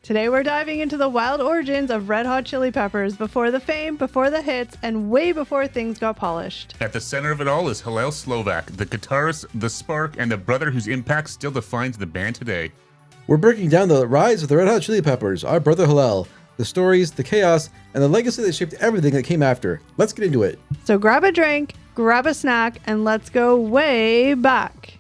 Today we're diving into the wild origins of Red Hot Chili Peppers, before the fame, before the hits, and way before things got polished. At the center of it all is Hillel Slovak, the guitarist, the spark, and the brother whose impact still defines the band today. We're breaking down the rise of the Red Hot Chili Peppers, our brother Hillel, the stories, the chaos, and the legacy that shaped everything that came after. Let's get into it. So grab a drink, grab a snack, and let's go way back.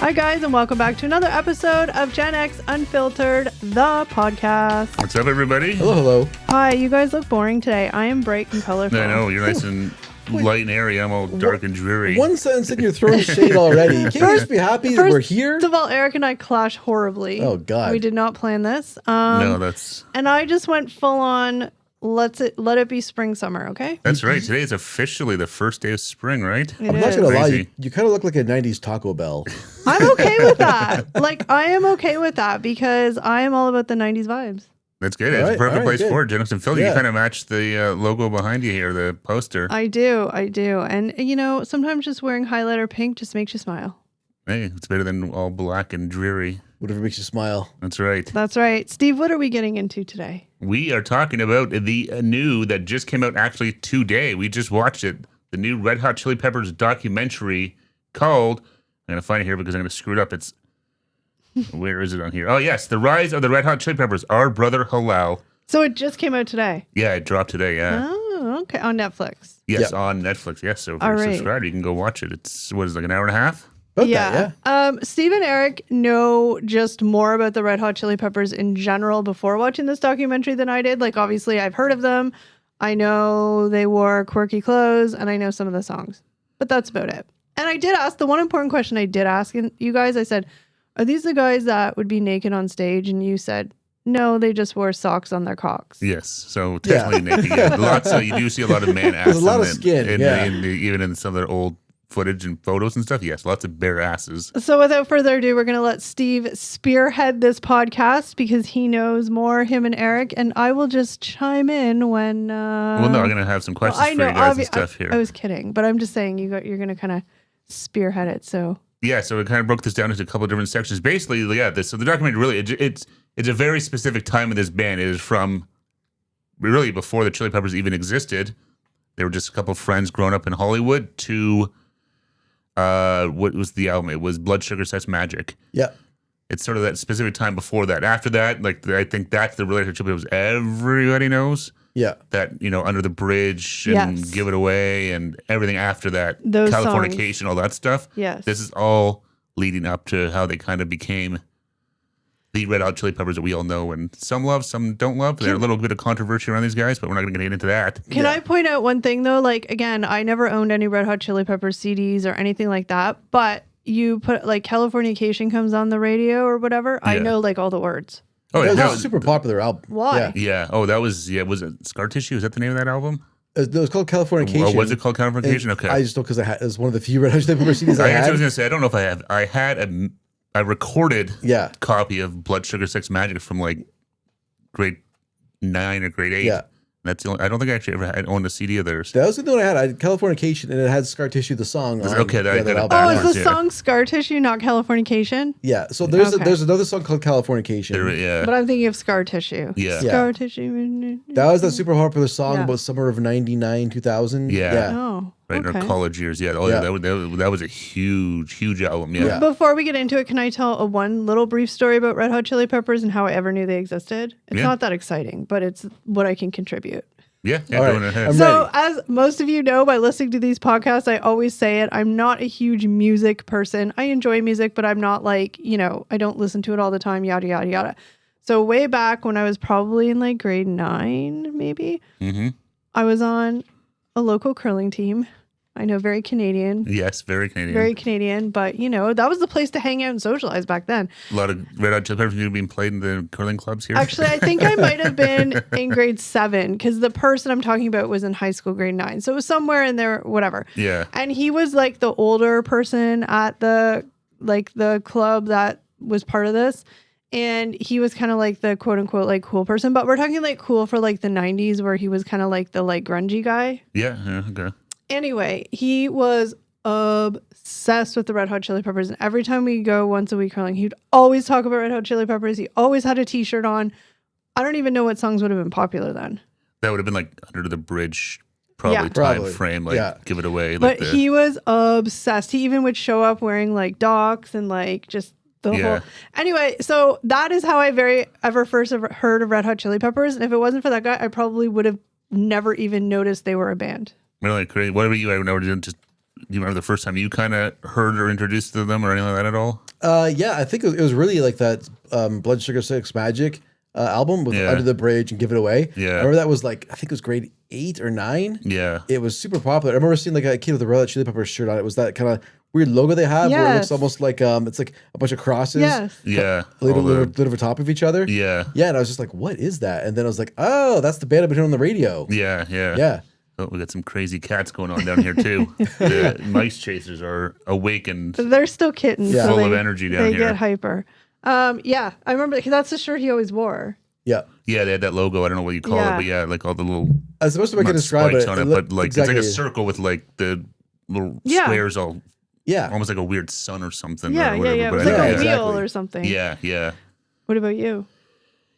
Hi guys, and welcome back to another episode of Gen X Unfiltered, the podcast. What's up, everybody? Hello. Hi, you guys look boring today. I am bright and colorful. I know, you're nice and light and airy. I'm all dark and dreary. One sentence and you're throwing shade already. Can't you just be happy that we're here? First of all, Eric and I clash horribly. Oh, God. We did not plan this. No, that's... And I just went full on, let it be spring, summer, okay? That's right. Today is officially the first day of spring, right? It I'm not is. going to lie, Crazy. you kind of look like a 90s Taco Bell. I'm okay with that. I am okay with that because I am all about the 90s vibes. That's good. All It's right, a perfect all right, place good. for it. Gen X Unfiltered. Yeah. You kind of match the logo behind you here, the poster. I do. And, you know, sometimes just wearing highlighter pink just makes you smile. Hey, it's better than all black and dreary. Whatever makes you smile. That's right. That's right. Steve, what are we getting into today? We are talking about the new that just came out actually today. We just watched it. The new Red Hot Chili Peppers documentary called, I'm going to find it here because I'm going to screw it up. It's, where is it on here? Oh, yes. The Rise of the Red Hot Chili Peppers, Our Brother Hillel. So it just came out today. Yeah, it dropped today, yeah. Oh, okay. On Netflix. Yes, Yep. on Netflix. Yes, so if All you're right. subscribed, you can go watch it. It's, what is it, like an hour and a half? About that, yeah. Steve and Eric know just more about the Red Hot Chili Peppers in general before watching this documentary than I did. Like, obviously, I've heard of them. I know they wore quirky clothes, and I know some of the songs. But that's about it. And I did ask, the one important question I did ask you guys, I said, are these the guys that would be naked on stage? And you said, no, they just wore socks on their cocks. Yes, so technically naked. Yeah, lots of, you do see a lot of man ass. There's a lot of in skin, yeah. even in some of their old footage and photos and stuff. Yes, lots of bare asses. So without further ado, we're going to let Steve spearhead this podcast because he knows more, him and Eric, and I will just chime in when... Well, no, I'm going to have some questions for you guys and stuff here. I was kidding, but I'm just saying you're going to kind of spearhead it, so... Yeah, so we kind of broke this down into a couple of different sections. Basically, yeah, so the documentary really, it's a very specific time in this band. It is from really before the Chili Peppers even existed. They were just a couple of friends growing up in Hollywood to, what was the album? It was Blood Sugar Sex Magic. Yeah. It's sort of that specific time before that. After that, like, I think that's the relationship that everybody knows. Yeah. That, you know, Under the Bridge and Yes. Give It Away and everything after that. Those Californication, all that stuff. Yes. This is all leading up to how they kind of became the Red Hot Chili Peppers that we all know, and some love, some don't love. There's a little bit of controversy around these guys, but we're not going to get into that. Can Yeah. I point out one thing, though? Like, again, I never owned any Red Hot Chili Peppers CDs or anything like that, but you put, like, Californication comes on the radio or whatever, I Yeah. know, like, all the words. Oh, That yeah, was a super popular album. Why? Yeah. yeah. Oh, that was, yeah, was it Scar Tissue? Is that the name of that album? It was called Californication. Or was it called Californication? And Okay. I just know because it was one of the few Red Hot Chili Peppers CDs I I was had. going to say, I don't know if I had a recorded Yeah. copy of Blood Sugar Sex Magic from like grade 9 or grade 8. Yeah. That's the only, I don't think I actually ever had owned a CD of theirs. That was the one I had. I had Californication, and it had Scar Tissue, the song. On, Okay, that- I got it album. Oh, backwards. is the Yeah. song Scar Tissue, not Californication? Yeah, so there's Okay. there's another song called Californication. Yeah. But I'm thinking of Scar Tissue. Yeah. Yeah. Scar Tissue. That was that super popular song Yeah. about summer of 99, 2000. Yeah. Oh, Right in okay. our college years. Yeah. Oh, Yeah. That was a huge album. Yeah. Yeah. Before we get into it, can I tell one little brief story about Red Hot Chili Peppers and how I ever knew they existed? It's Yeah. not that exciting, but it's what I can contribute. Yeah. All right. Going ahead. I'm So, ready. as most of you know by listening to these podcasts, I always say it. I'm not a huge music person. I enjoy music, but I'm not like, you know, I don't listen to it all the time, yada, yada, yada. So, way back when I was probably in like grade 9, maybe, Mm-hmm. I was on a local curling team. I know, very Canadian. Yes, very Canadian. Very Canadian, but you know, that was the place to hang out and socialize back then. A lot of Red Hot Chili Peppers being played in the curling clubs here. Actually, I think I might have been in grade 7 because the person I'm talking about was in high school, grade 9. So it was somewhere in there, whatever. Yeah. And he was like the older person at the club that was part of this. And he was kind of like the quote unquote like cool person, but we're talking like cool for like the 90s where he was kind of like the like grungy guy. Yeah. Okay. Anyway, he was obsessed with the Red Hot Chili Peppers. And every time we go once a week curling, he'd always talk about Red Hot Chili Peppers. He always had a t-shirt on. I don't even know what songs would have been popular then. That would have been like Under the Bridge, probably Yeah. time frame, like Give It Away. But Like he was obsessed. He even would show up wearing like docks and like just the whole. Anyway, so that is how I ever first heard of Red Hot Chili Peppers. And if it wasn't for that guy, I probably would have never even noticed they were a band. really crazy. What about you? I never did. Just do you remember the first time you kind of heard or introduced to them or anything like that at all? Yeah, I think it was really like that Blood Sugar Sex Magic album with Under the Bridge and Give It Away. Yeah. I remember that was like, I think it was grade 8 or 9. Yeah. It was super popular. I remember seeing like a kid with a Red Hot Chili Peppers shirt on. It was that kind of weird logo they have where it looks almost like it's like a bunch of crosses. Yes. Yeah. Laid over top of each other. Yeah. Yeah, and I was just like, what is that? And then I was like, oh, that's the band I've been hearing on the radio. Yeah. Yeah. Yeah. Oh, we got some crazy cats going on down here too. The mice chasers are awakened, They're still kittens. Yeah. So full of they, energy down they here. get hyper. Yeah, I remember because that's the shirt he always wore. Yeah. Yeah, they had that logo. I don't know what you call it, but yeah, like all the little I was supposed to make not it describe spikes it. on it, looked but like exactly, it's like a circle with like the little Yeah. squares all yeah. almost like a weird sun or something. Yeah, or yeah, whatever, yeah. It but was I like think- a exactly. wheel or something. Yeah, yeah. What about you?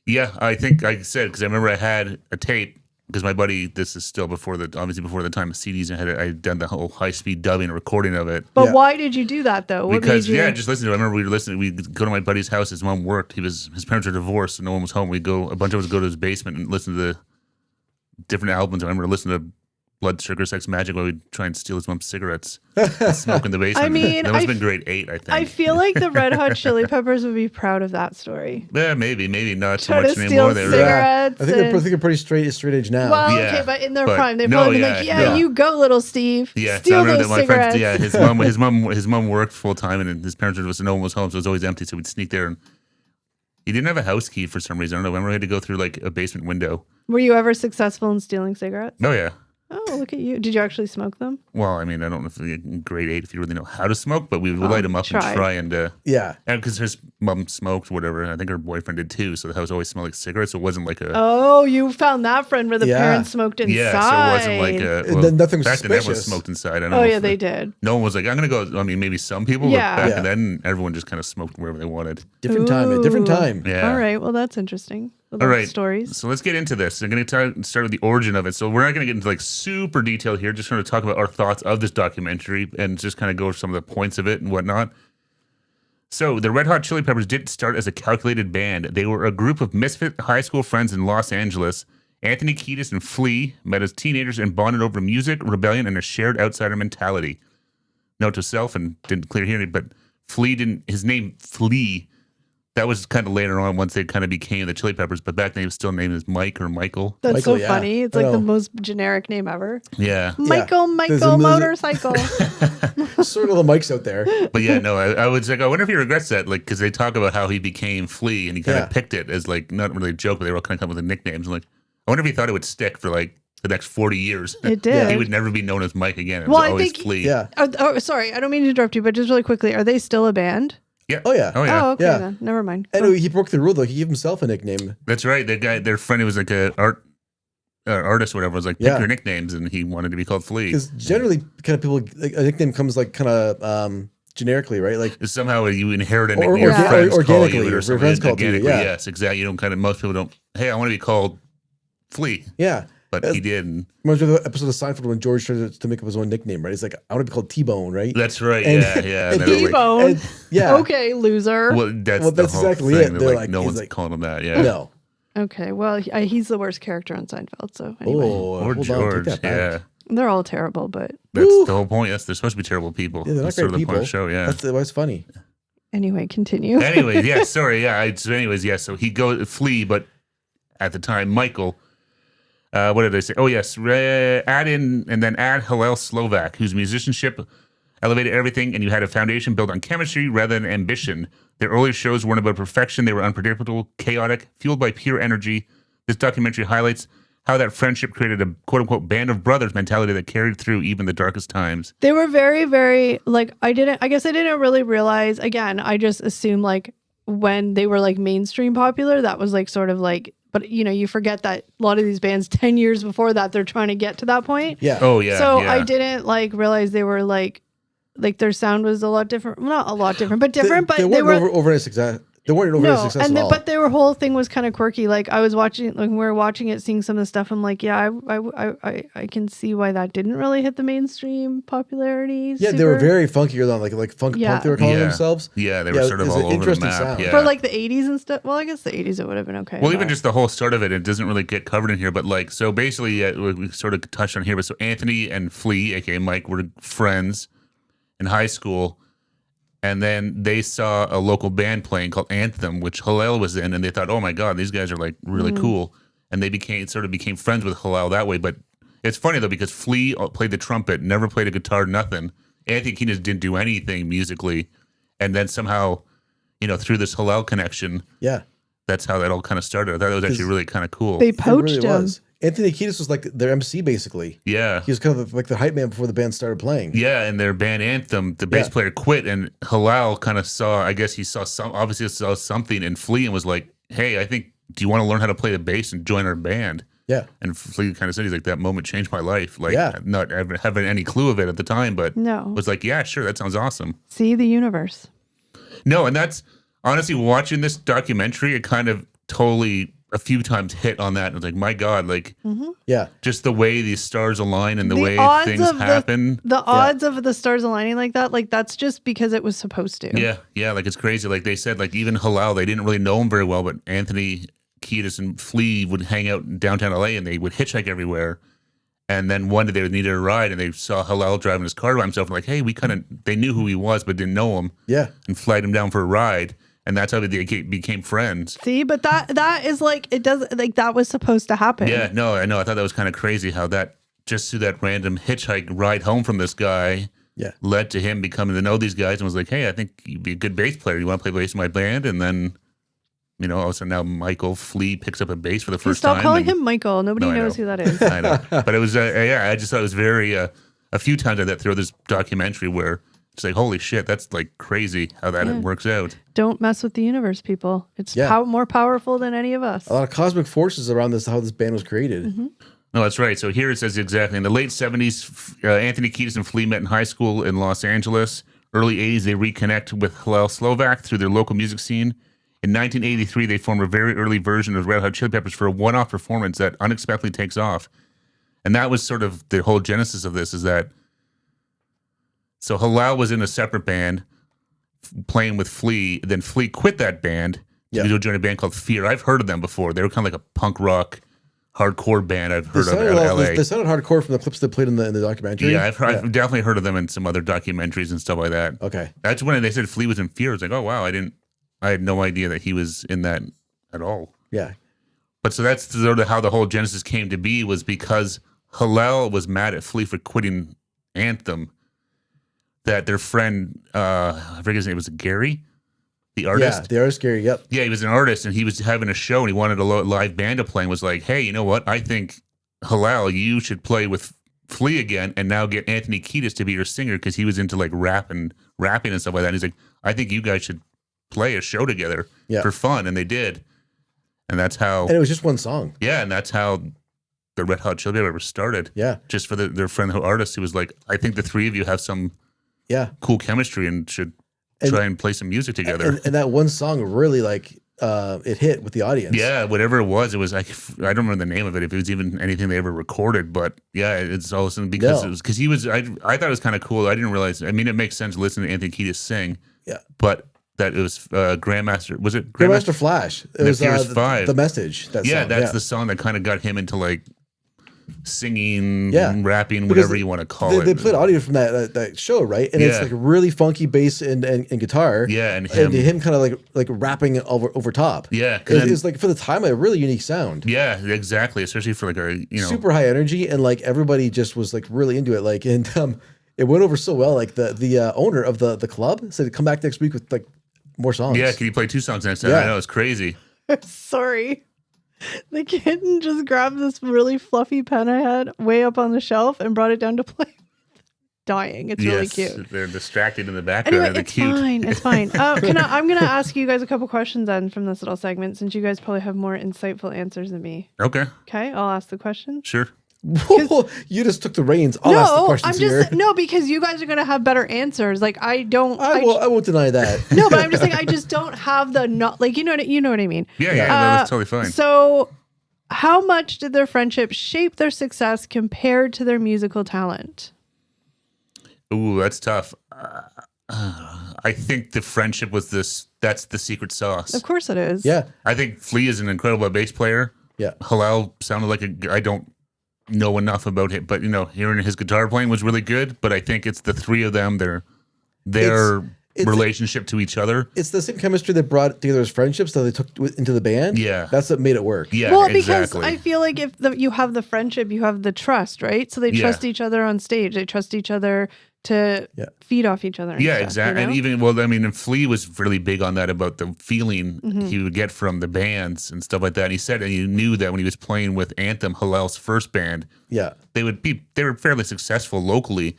Yeah, I think I said because I remember I had a tape because my buddy. This is still before the before the time of CDs. I had done the whole high speed dubbing and recording of it. But Yeah. why did you do that though? What Because made you? just listen to it. I remember we were listening. We'd go to my buddy's house. His mom worked. His parents were divorced, so no one was home. A bunch of us go to his basement and listen to the different albums. I remember listening to Blood Sugar Sex Magic while we'd try and steal his mom's cigarettes, and smoke in the basement. I mean, that must have been grade 8, I think. I feel like the Red Hot Chili Peppers would be proud of that story. Yeah, maybe not so Try to much steal anymore. They were, cigarettes. I think they're pretty straight edge now. Well, Yeah, okay, but in their but prime, they've no, probably been yeah, like, yeah. you go, little Steve. yeah. So I Steal remember those that my friends. cigarettes. Yeah, his mom worked full time, and his parents were no one was home, so it was always empty. So we'd sneak there, and he didn't have a house key for some reason. I don't know. I remember we had to go through like a basement window. Were you ever successful in stealing cigarettes? Oh yeah. Oh, look at you. Did you actually smoke them? Well, I mean, I don't know if in grade 8 if you really know how to smoke, but we would light them up try. and try and yeah. and because his mom smoked, whatever. I think her boyfriend did too, so the house always smelled like cigarettes. So it wasn't like a Oh, you found that friend where the Yeah. parents smoked inside. yeah. So it wasn't like a And then nothing back then everyone suspicious. smoked inside. I don't Oh know yeah, if they did. No one was like, I'm gonna go. I mean, maybe some people, Yeah. but back Yeah. then everyone just kind of smoked wherever they wanted. Different time. A different Ooh. time. Yeah. All right. Well, that's interesting. I All love right. Stories. So let's get into this. I'm going to start with the origin of it. So we're not going to get into like super detail here. Just going to talk about our thoughts of this documentary and just kind of go over some of the points of it and whatnot. So the Red Hot Chili Peppers didn't start as a calculated band. They were a group of misfit high school friends in Los Angeles. Anthony Kiedis and Flea met as teenagers and bonded over music, rebellion, and a shared outsider mentality. Note to self, and didn't clear here, but Flea didn't. His name Flea. That was kind of later on once they kind of became the Chili Peppers, but back then he was still named as Mike or Michael. That's Michael, so yeah. funny. It's I like the know. most generic name ever. Yeah. Michael There's a million- motorcycle. Sort of the mics out there. But yeah, no, I was like, I wonder if he regrets that, like, because they talk about how he became Flea and he kind Yeah. of picked it as like, not really a joke, but they were all kind of come up with the nicknames. I'm like, I wonder if he thought it would stick for like the next 40 years. It did. He would never be known as Mike again. It Well, was I always think- Flea. Yeah. Oh, sorry. I don't mean to interrupt you, but just really quickly, are they still a band? Yeah. Oh, yeah. Oh, yeah. Oh, okay Yeah. then. Never mind. And he broke the rule though. He gave himself a nickname. That's right. That guy, their friend who was like a artist or whatever, was like, pick Yeah. your nicknames, and he wanted to be called Flea. Because generally, kind of people, like, a nickname comes like kind of generically, right? Like, Somehow you inherit a Or- nickname. Your Yeah. friends call organically, you it your or something. friends call you, Organically, yeah. yes, exactly. You don't kind of, most people don't, hey, I want to be called Flea. yeah. But he did. And Reminds me of the episode of Seinfeld when George tried to make up his own nickname, right? He's like, I want to be called T-Bone, right? that's right. And- yeah. and they were like- T-Bone. And- yeah. Okay, loser. Well, that's Well, the that's whole exactly thing. it. They're They're like, like- no he's one's like- calling him that. Yeah. No. Okay, well, he's the worst character on Seinfeld, so anyway. Oh, Or hold on, George. take that Yeah. back. They're all terrible, but That's Woo. the whole point. Yes, they're supposed to be terrible people. Yeah, they're not That's sort great of the point people. of the show. Yeah. That's why it's funny. anyway, continue. Anyways, yeah. Sorry. Yeah. So he goes Flea, but at the time, Michael. What did I say? Oh yes, add Hillel Slovak, whose musicianship elevated everything, and you had a foundation built on chemistry rather than ambition. Their early shows weren't about perfection; they were unpredictable, chaotic, fueled by pure energy. This documentary highlights how that friendship created a quote-unquote band of brothers mentality that carried through even the darkest times. They were very, very, like, I guess I didn't really realize, again, I just assumed, like, when they were, like, mainstream popular, that was, like, sort of, like, but, you know, you forget that a lot of these bands, 10 years before that, they're trying to get to that point. Yeah. Oh yeah. So yeah. I didn't, like, realize they were, like, like their sound was a lot different. Well, not a lot different, but different. But they they weren't were overly successful. They weren't overly successful and at all. but their whole thing was kind of quirky. Like I was watching, like we were watching it, seeing some of the stuff. I'm like, yeah, I can see why that didn't really hit the mainstream popularity. Yeah, they were very funkier than like funk punk they were calling themselves. Yeah, they were sort of all over the map. Sound. Yeah. For like the 80s and stuff. Well, I guess the 80s it would have been okay. Well, even just the whole start of it doesn't really get covered in here. But like, so basically, we sort of touched on here. But so Anthony and Flea, aka Mike, were friends in high school. And then they saw a local band playing called Anthem, which Hillel was in, and they thought, "Oh my God, these guys are like really cool." And they became friends with Hillel that way. But it's funny though because Flea played the trumpet, never played a guitar, nothing. Anthony Kiedis didn't do anything musically, and then somehow, through this Hillel connection, that's how that all kind of started. I thought it was actually really kind of cool. They poached him. Was. Anthony Kiedis was like their MC basically. Yeah. He was kind of like the hype man before the band started playing. Yeah, and their band Anthem, the bass player quit, and Hillel kind of saw something in Flea and was like, "Hey, do you want to learn how to play the bass and join our band?" Yeah. And Flea kind of said, he's like, "That moment changed my life." Like, not having any clue of it at the time, but was like, "Yeah, sure, that sounds awesome." See the universe. No, and that's honestly watching this documentary, it kind of totally a few times hit on that. And it's like, my God, like, just the way these stars align and the way things happen. The odds of the stars aligning like that, like that's just because it was supposed to. Yeah, like it's crazy. Like they said, like even Hillel, they didn't really know him very well, but Anthony Kiedis and Flea would hang out in downtown LA and they would hitchhike everywhere. And then one day they needed a ride and they saw Hillel driving his car by himself. And like, hey, they knew who he was, but didn't know him. Yeah. And flagged him down for a ride. And that's how they became friends. See, but that is like, it does, like that was supposed to happen. Yeah, no, I know. I thought that was kind of crazy how that, just through that random hitchhike ride home from this guy, led to him becoming to know these guys and was like, hey, I think you'd be a good bass player. You want to play bass in my band? And then, all of a sudden now Michael Flea picks up a bass for the first time. Stop calling him Michael. Nobody knows who that is. I know. But it was, I just thought it was very, a few times I that through this documentary where it's like, holy shit, that's like crazy how that works out. Don't mess with the universe, people. It's more powerful than any of us. A lot of cosmic forces around this, how this band was created. Mm-hmm. No, that's right. So here it says exactly. In the late 70s, Anthony Kiedis and Flea met in high school in Los Angeles. Early 80s, they reconnect with Hillel Slovak through their local music scene. In 1983, they formed a very early version of Red Hot Chili Peppers for a one-off performance that unexpectedly takes off. And that was sort of the whole genesis of this, is that so Hillel was in a separate band playing with Flea. Then Flea quit that band to go join a band called Fear. I've heard of them before. They were kind of like a punk rock, hardcore band I've heard of out of LA. They sounded hardcore from the clips they played in the documentary. Yeah, I've definitely heard of them in some other documentaries and stuff like that. Okay. That's when they said Flea was in Fear. I was like, oh, wow, I had no idea that he was in that at all. Yeah. But so that's sort of how the whole genesis came to be, was because Hillel was mad at Flea for quitting Anthem. That their friend, I forget his name, was it Gary? The artist? Yeah, the artist Gary, yep. Yeah, he was an artist and he was having a show and he wanted a live band to play and was like, hey, you know what? I think, Hillel, you should play with Flea again and now get Anthony Kiedis to be your singer, because he was into like rapping and stuff like that. And he's like, I think you guys should play a show together for fun. And they did. And that's how. And it was just one song. Yeah, and that's how the Red Hot Chili Peppers started. Yeah. Just for their friend who artist who was like, I think the three of you have some cool chemistry and should try and play some music together. And that one song really like it hit with the audience. Yeah, whatever it was like, I don't remember the name of it, if it was even anything they ever recorded, but yeah, it's all of a sudden because it was, because he was, I thought it was kind of cool. I didn't realize, I mean, it makes sense listening to Anthony Kiedis sing. Yeah. But that it was Grandmaster, was it Grandmaster Flash? It was the Message. That song. That's the song that kind of got him into like singing, rapping, whatever you want to call it. They played audio from that show, right? And it's like really funky bass and guitar. Yeah, and him kind of like rapping over top. Yeah, it's like for the time a really unique sound. Yeah, exactly. Especially for like a super high energy, and like everybody just was like really into it. Like and it went over so well. Like the owner of the club said, "Come back next week with like more songs." Yeah, can you play 2 songs next time? Yeah. I know, it's crazy. I'm sorry. The kitten just grabbed this really fluffy pen I had way up on the shelf and brought it down to play. Dying. It's really cute. They're distracted in the background. Anyway, it's fine. It's fine. I'm going to ask you guys a couple questions then from this little segment, since you guys probably have more insightful answers than me. Okay. Okay, I'll ask the question. Sure. You just took the reins. I'll ask the No, questions I'm just here. no, because you guys are gonna have better answers. Like I don't. I won't deny that. No, but I'm just saying I just don't have the not like you know what I mean. Yeah, no, that's totally fine. So, how much did their friendship shape their success compared to their musical talent? Ooh, that's tough. I think the friendship was that's the secret sauce. Of course, it is. Yeah. I think Flea is an incredible bass player. Yeah. Hillel sounded like I don't know enough about him, but hearing his guitar playing was really good. But I think it's the three of them, their It's- relationship to each other. It's the same chemistry that brought together as friendships that they took into the band. Yeah. That's what made it work. Yeah, Well, exactly. because I feel like if you have the friendship, you have the trust, right? So they trust each other on stage. They trust each other to feed off each other. And Yeah, stuff, exactly. you know? And even, and Flea was really big on that about the feeling he would get from the bands and stuff like that. And he said, and he knew that when he was playing with Anthem, Hillel's first band, Yeah. they were fairly successful locally.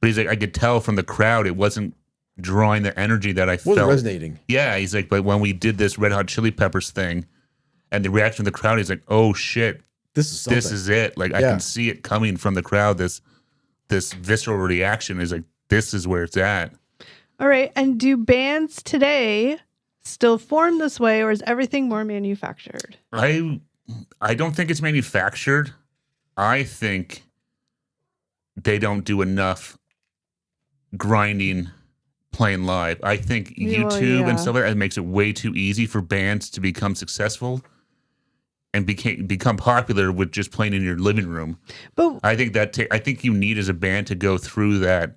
But he's like, I could tell from the crowd, it wasn't drawing the energy that I felt. Wasn't resonating. Yeah, he's like, but when we did this Red Hot Chili Peppers thing and the reaction of the crowd, he's like, oh shit, This is something. this is it. Like I can see it coming from the crowd. This visceral reaction is like, this is where it's at. All right. And do bands today still form this way, or is everything more manufactured? I don't think it's manufactured. I think they don't do enough grinding playing live. I think YouTube and stuff like that makes it way too easy for bands to become successful and become popular with just playing in your living room. But I think I think you need as a band to go through that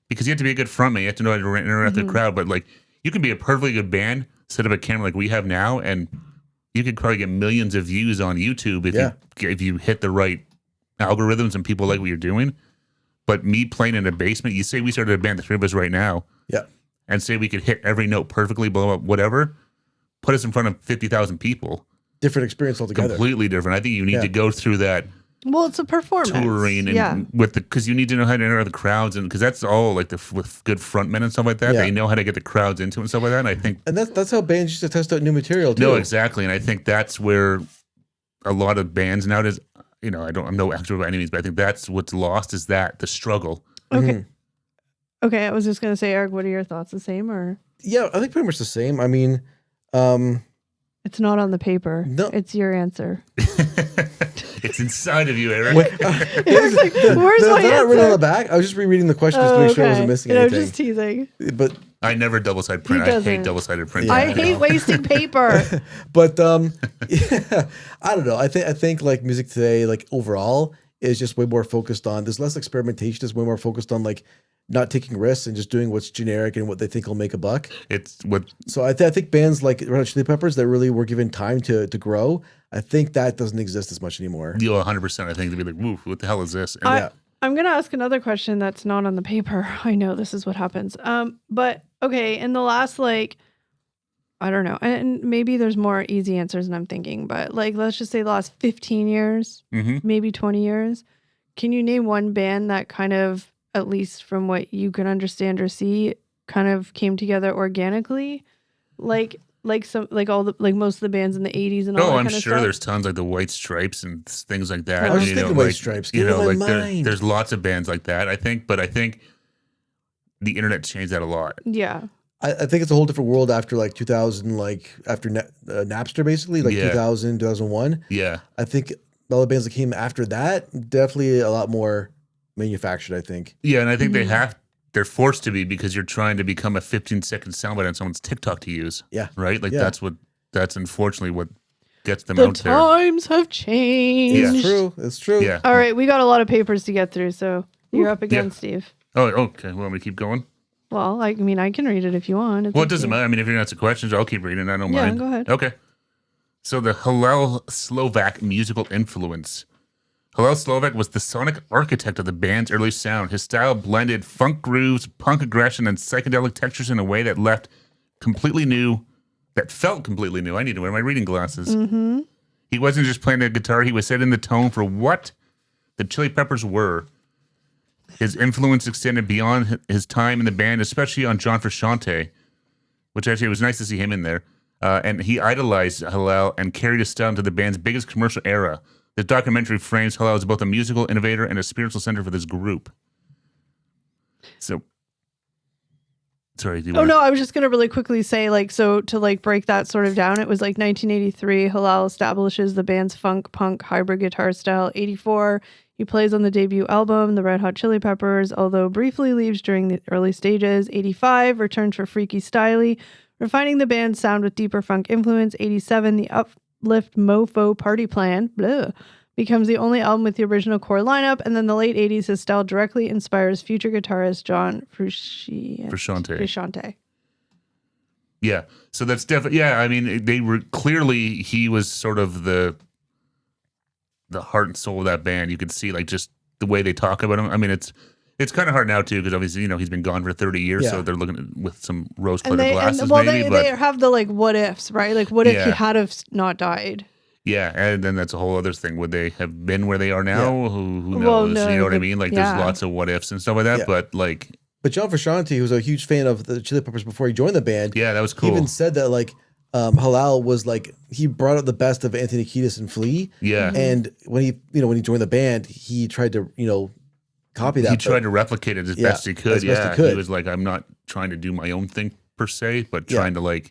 because you have to be a good frontman. You have to know how to interact with the crowd. But like you can be a perfectly good band, set up a camera like we have now, and you could probably get millions of views on YouTube if you hit the right algorithms and people like what you're doing. But me playing in a basement, you say we started a band, the three of us right now, and say we could hit every note perfectly, blow up whatever, put us in front of 50,000 people. Different experience altogether. Completely different. I think you need to go through that well, it's a performance. touring and because you need to know how to enter the crowds, and because that's all like with good frontmen and stuff like that. Yeah. They know how to get the crowds into it and stuff like that. And I think that's how bands used to test out new material too. no, exactly. And I think that's where a lot of bands nowadays, I'm no expert by any means, but I think that's what's lost is that the struggle. Okay. Okay, I was just gonna say, Eric, what are your thoughts? The same or? Yeah, I think pretty much the same. I mean, It's not on the paper. No. It's your answer. It's inside of you, Eric. Eric's like, where's they're my not written on answer? the back. I was just rereading the questions to make sure I wasn't missing I'm anything. just teasing. But I never double-sided print. He I doesn't. hate double-sided print. Yeah. I hate wasting paper. But yeah, I don't know. I think like music today, like overall, is just way more focused on. There's less experimentation. It's way more focused on like not taking risks and just doing what's generic and what they think will make a buck. It's what So I think bands like Red Hot Chili Peppers that really were given time to grow. I think that doesn't exist as much anymore. 100%. I think to be like, woo, what the hell is this? And I'm going to ask another question that's not on the paper. I know this is what happens. But okay, in the last I don't know, and maybe there's more easy answers than I'm thinking, but let's just say the last 15 years, maybe 20 years. Can you name one band that kind of, at least from what you can understand or see, kind of came together organically? Like most of the bands in the 80s and all that I'm kind of sure stuff? there's tons like the White Stripes and things like that. I was just thinking White Stripes. Get out of my mind. There's lots of bands like that, I think. But I think the internet changed that a lot. Yeah. I think it's a whole different world after 2000, after Napster, basically, 2000, 2001. Yeah. I think all the bands that came after that, definitely a lot more manufactured, I think. Yeah, and I think they're forced to be because you're trying to become a 15-second soundbite on someone's TikTok to use. Yeah. Right? That's unfortunately what gets them The out there. times have changed. It's true. It's true. Yeah. All right, we got a lot of papers to get through, so you're up again, Steve. Oh, okay. Want me to keep going? Well, I mean, I can read it if you want. It's Well, up it to doesn't you. matter. I mean, if you're going to answer questions, I'll keep reading. I don't Yeah, mind. go ahead. Okay. So the Hillel Slovak musical influence. Hillel Slovak was the sonic architect of the band's early sound. His style blended funk grooves, punk aggression, and psychedelic textures in a way that felt completely new. I need to wear my reading glasses. Mm-hmm. He wasn't just playing the guitar. He was setting the tone for what the Chili Peppers were. His influence extended beyond his time in the band, especially on John Frusciante, which actually it was nice to see him in there. And he idolized Hillel and carried his style into the band's biggest commercial era, The documentary frames Hillel as both a musical innovator and a spiritual center for this group. So, sorry. No, I was just going to really quickly say, to break that sort of down, it was 1983, Hillel establishes the band's funk punk hybrid guitar style. 84, he plays on the debut album, The Red Hot Chili Peppers, although briefly leaves during the early stages. 85, returns for Freaky Styley, refining the band's sound with deeper funk influence. 87, the Uplift Mofo Party Plan, becomes the only album with the original core lineup. And then the late 80s, his style directly inspires future guitarist John Frusciante. Yeah, so that's definitely, I mean, they were clearly, he was sort of the heart and soul of that band. You could see just the way they talk about him. I mean, it's kind of hard now too, because obviously, he's been gone for 30 years, so they're looking at, with some rose-colored glasses maybe. They have the what ifs, right? What if he had have not died? Yeah, and then that's a whole other thing. Would they have been where they are now? Who knows? No, you know what I mean? There's lots of what ifs and stuff like that. Yeah. But John Frusciante, who was a huge fan of the Chili Peppers before he joined the band, that was cool. He even said that Hillel was he brought out the best of Anthony Kiedis and Flea. Yeah, and when he joined the band, he tried to copy that. He tried to replicate it as best he could. Best he could. He was I'm not trying to do my own thing per se, but trying to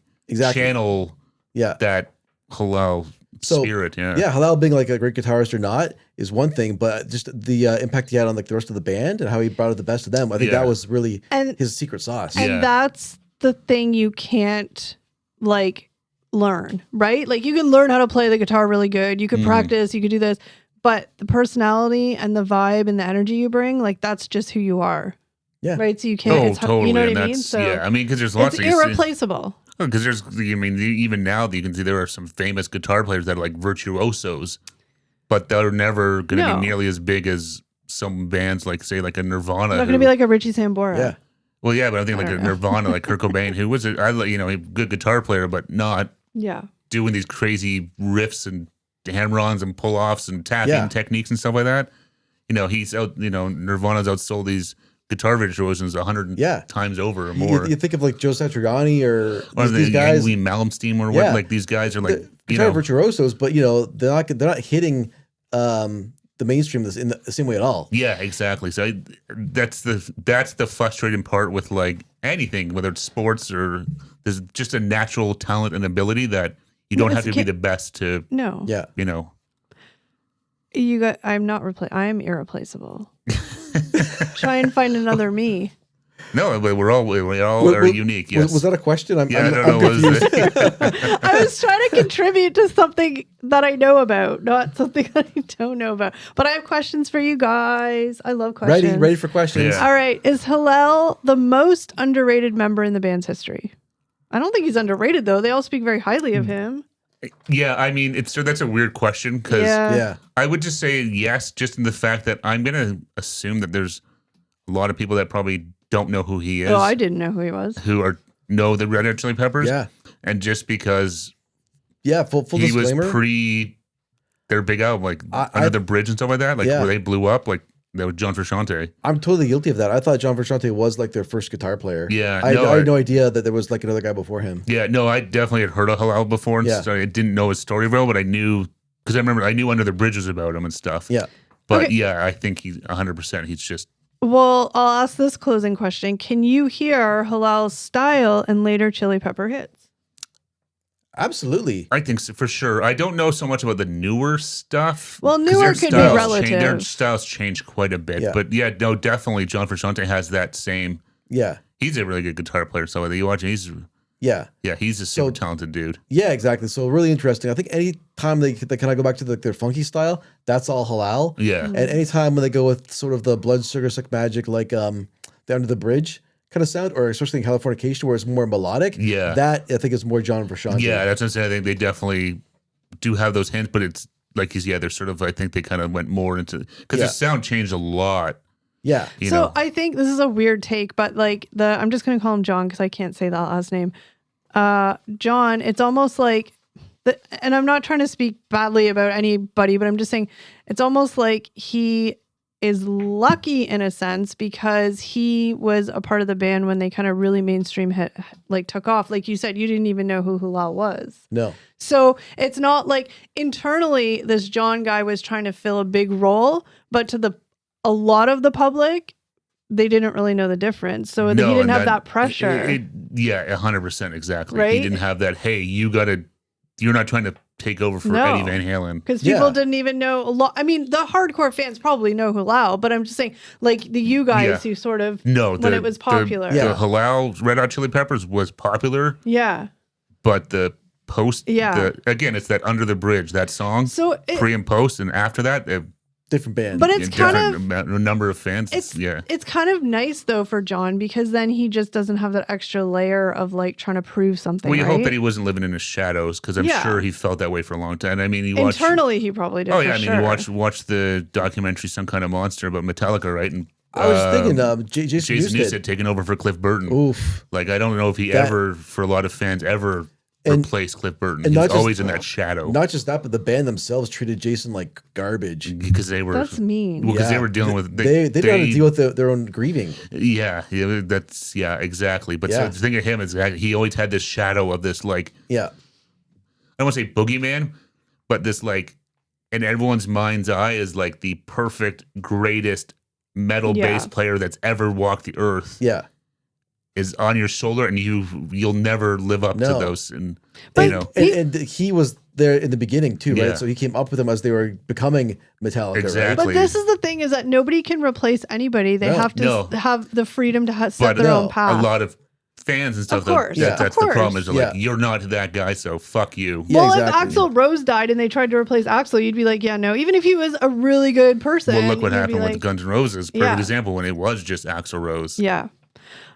channel that Hillel spirit. Hillel being a great guitarist or not is one thing, but just the impact he had on the rest of the band and how he brought out the best of them, I think that was really his secret sauce. And that's the thing you can't learn, right? You can learn how to play the guitar really good, you could practice, you could do this, but the personality and the vibe and the energy you bring, that's just who you are. Yeah. Right. So you can't. Totally. You know what I mean? So I mean, because there's lots it's of irreplaceable. Because even now you can see there are some famous guitar players that are virtuosos, but they're never going to be nearly as big as some bands say a Nirvana. Not going to be like a Richie Sambora. Yeah. Well, yeah, but I think a Nirvana, Kurt Cobain, who was a good guitar player, but not doing these crazy riffs and hammer-ons and pull-offs and tapping techniques and stuff like that. He's out. Nirvana's outsold these guitar virtuosos 100 times over or more. You think of Joe Satriani or these guys, Lee Malmsteen or what? These guys are guitar virtuosos, but they're not hitting the mainstream in the same way at all. Yeah, exactly. So that's the frustrating part with anything, whether it's sports or there's just a natural talent and ability that you don't have to be the best to. No. Yeah. I'm not I am irreplaceable. Try and find another me. No, but we all are unique. Yes. Was that a question? I don't know. I was trying to contribute to something that I know about, not something that I don't know about. But I have questions for you guys. I love questions. Ready for questions. Yeah. All right. Is Hillel the most underrated member in the band's history? I don't think he's underrated, though. They all speak very highly of him. Yeah, I mean, that's a weird question because I would just say yes, just in the fact that I'm going to assume that there's a lot of people that probably don't know who he is. Oh, I didn't know who he was. Who know the Red Hot Chili Peppers. Yeah. And just because full he disclaimer. Was pre their big album, Under the Bridge and stuff like that, where they blew up, that was John Frusciante. I'm totally guilty of that. I thought John Frusciante was their first guitar player. Yeah. I had no idea that there was another guy before him. Yeah, no, I definitely had heard of Hillel before, and so I didn't know his story well, but I knew, because I knew Under the Bridge was about him and stuff. Yeah. But I think he's 100%. He's just. Well, I'll ask this closing question. Can you hear Hillel's style in later Chili Pepper hits? Absolutely. I think so, for sure. I don't know so much about the newer stuff. Well, newer could be relative. Their styles change quite a bit. Yeah. But definitely John Frusciante has that same. Yeah. He's a really good guitar player. So you watch, he's a super talented dude. Yeah, exactly. So really interesting. I think any time they kind of go back to their funky style, that's all Hillel. Yeah. And any time when they go with sort of the blood sugar suck magic, the Under the Bridge kind of sound, or especially in Californication where it's more melodic, that I think is more John Frusciante. Yeah, that's what I'm saying. I think they definitely do have those hints, but it's they're sort of, I think they kind of went more into, because the sound changed a lot. Yeah. So I think this is a weird take, but I'm just going to call him John because I can't say that last name. John, it's almost and I'm not trying to speak badly about anybody, but I'm just saying it's almost like he is lucky in a sense because he was a part of the band when they kind of really mainstream hit, like took off. Like you said, you didn't even know who Hillel was. No. So it's not like internally this John guy was trying to fill a big role, but to a lot of the public, they didn't really know the difference. So he didn't have that pressure. Yeah, 100% exactly. Right? He didn't have that, hey, you're not trying to take over for Eddie Van Halen. Because people didn't even know a lot. I mean, the hardcore fans probably know Hillel, but I'm just saying, like the you guys who sort of, when it was popular. The Hillel Red Hot Chili Peppers was popular. Yeah. But the post, again, it's that Under the Bridge, that song, pre and post, and after that, different band. But it's kind of a number of fans. It's kind of nice though for John because then he just doesn't have that extra layer of like trying to prove something. Well, you hope that he wasn't living in his shadows because I'm sure he felt that way for a long time. I mean, internally he probably did. Oh yeah, you watch the documentary "Some Kind of Monster" about Metallica, right? And I was thinking Jason Newsted taking over for Cliff Burton. Oof. Like I don't know if he ever, for a lot of fans, ever replaced Cliff Burton. He's always in that shadow. Not just that, but the band themselves treated Jason like garbage because they were. That's mean. Well, because they were dealing with they didn't have to deal with their own grieving. Yeah, that's exactly. But so the thing of him is that he always had this shadow of this like I don't want to say boogeyman, but this like in everyone's mind's eye is like the perfect greatest metal bass player that's ever walked the earth. Yeah. Is on your shoulder, and you'll never live up to those. And and he was there in the beginning too, right? So he came up with them as they were becoming Metallica. Exactly. Right? But this is the thing: is that nobody can replace anybody. They have to have the freedom to set their own path. A lot of fans and stuff. Of course, that's the problem. Is like you're not that guy, so fuck you. Yeah, well, if Axl Rose died and they tried to replace Axl, you'd be like, yeah, no. Even if he was a really good person. Well, look what happened with Guns N' Roses. Perfect example when it was just Axl Rose. Yeah.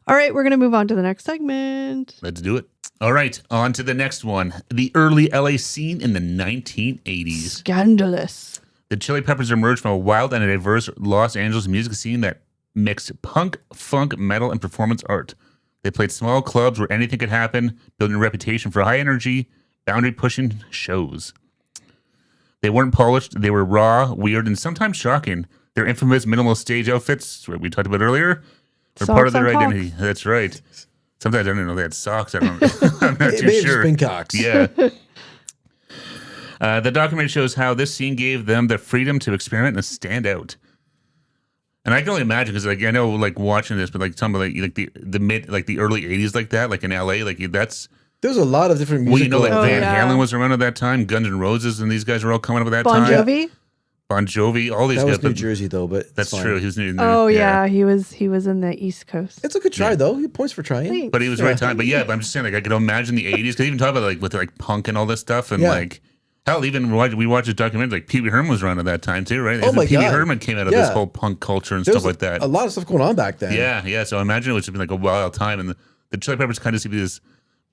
All right, we're going to move on to the next segment. Let's do it. All right, on to the next one. The early LA scene in the 1980s. Scandalous. The Chili Peppers emerged from a wild and diverse Los Angeles music scene that mixed punk, funk, metal, and performance art. They played small clubs where anything could happen, building a reputation for high energy, boundary-pushing shows. They weren't polished. They were raw, weird, and sometimes shocking. Their infamous minimal stage outfits, what we talked about earlier, are part of their identity. That's right. Sometimes I don't know they had socks. I'm not too sure. Just been cocks. Yeah. The documentary shows how this scene gave them the freedom to experiment and stand out. And I can only imagine because, like, I know, like, watching this, but like some of like the mid, like the early '80s, like that, like in LA, like that's. There's a lot of different music. Well, you know, like Van Halen was around at that time. Guns N' Roses and these guys were all coming up at that time. Bon Jovi, all these guys. That was New Jersey though, but that's true. He was New. He was in the East Coast. It's a good try though. He points for trying. Thanks. But he was right time. But but I'm just saying, like, I could imagine the '80s because even talk about like with like punk and all this stuff, and like hell, even we watched this documentary. Like Pee Wee Herman was around at that time too, right? Oh my Pee Wee God. Herman came out of this whole punk culture and stuff like that. A lot of stuff going on back then. Yeah. So I imagine it was just like a wild time, and the Chili Peppers kind of seem to be this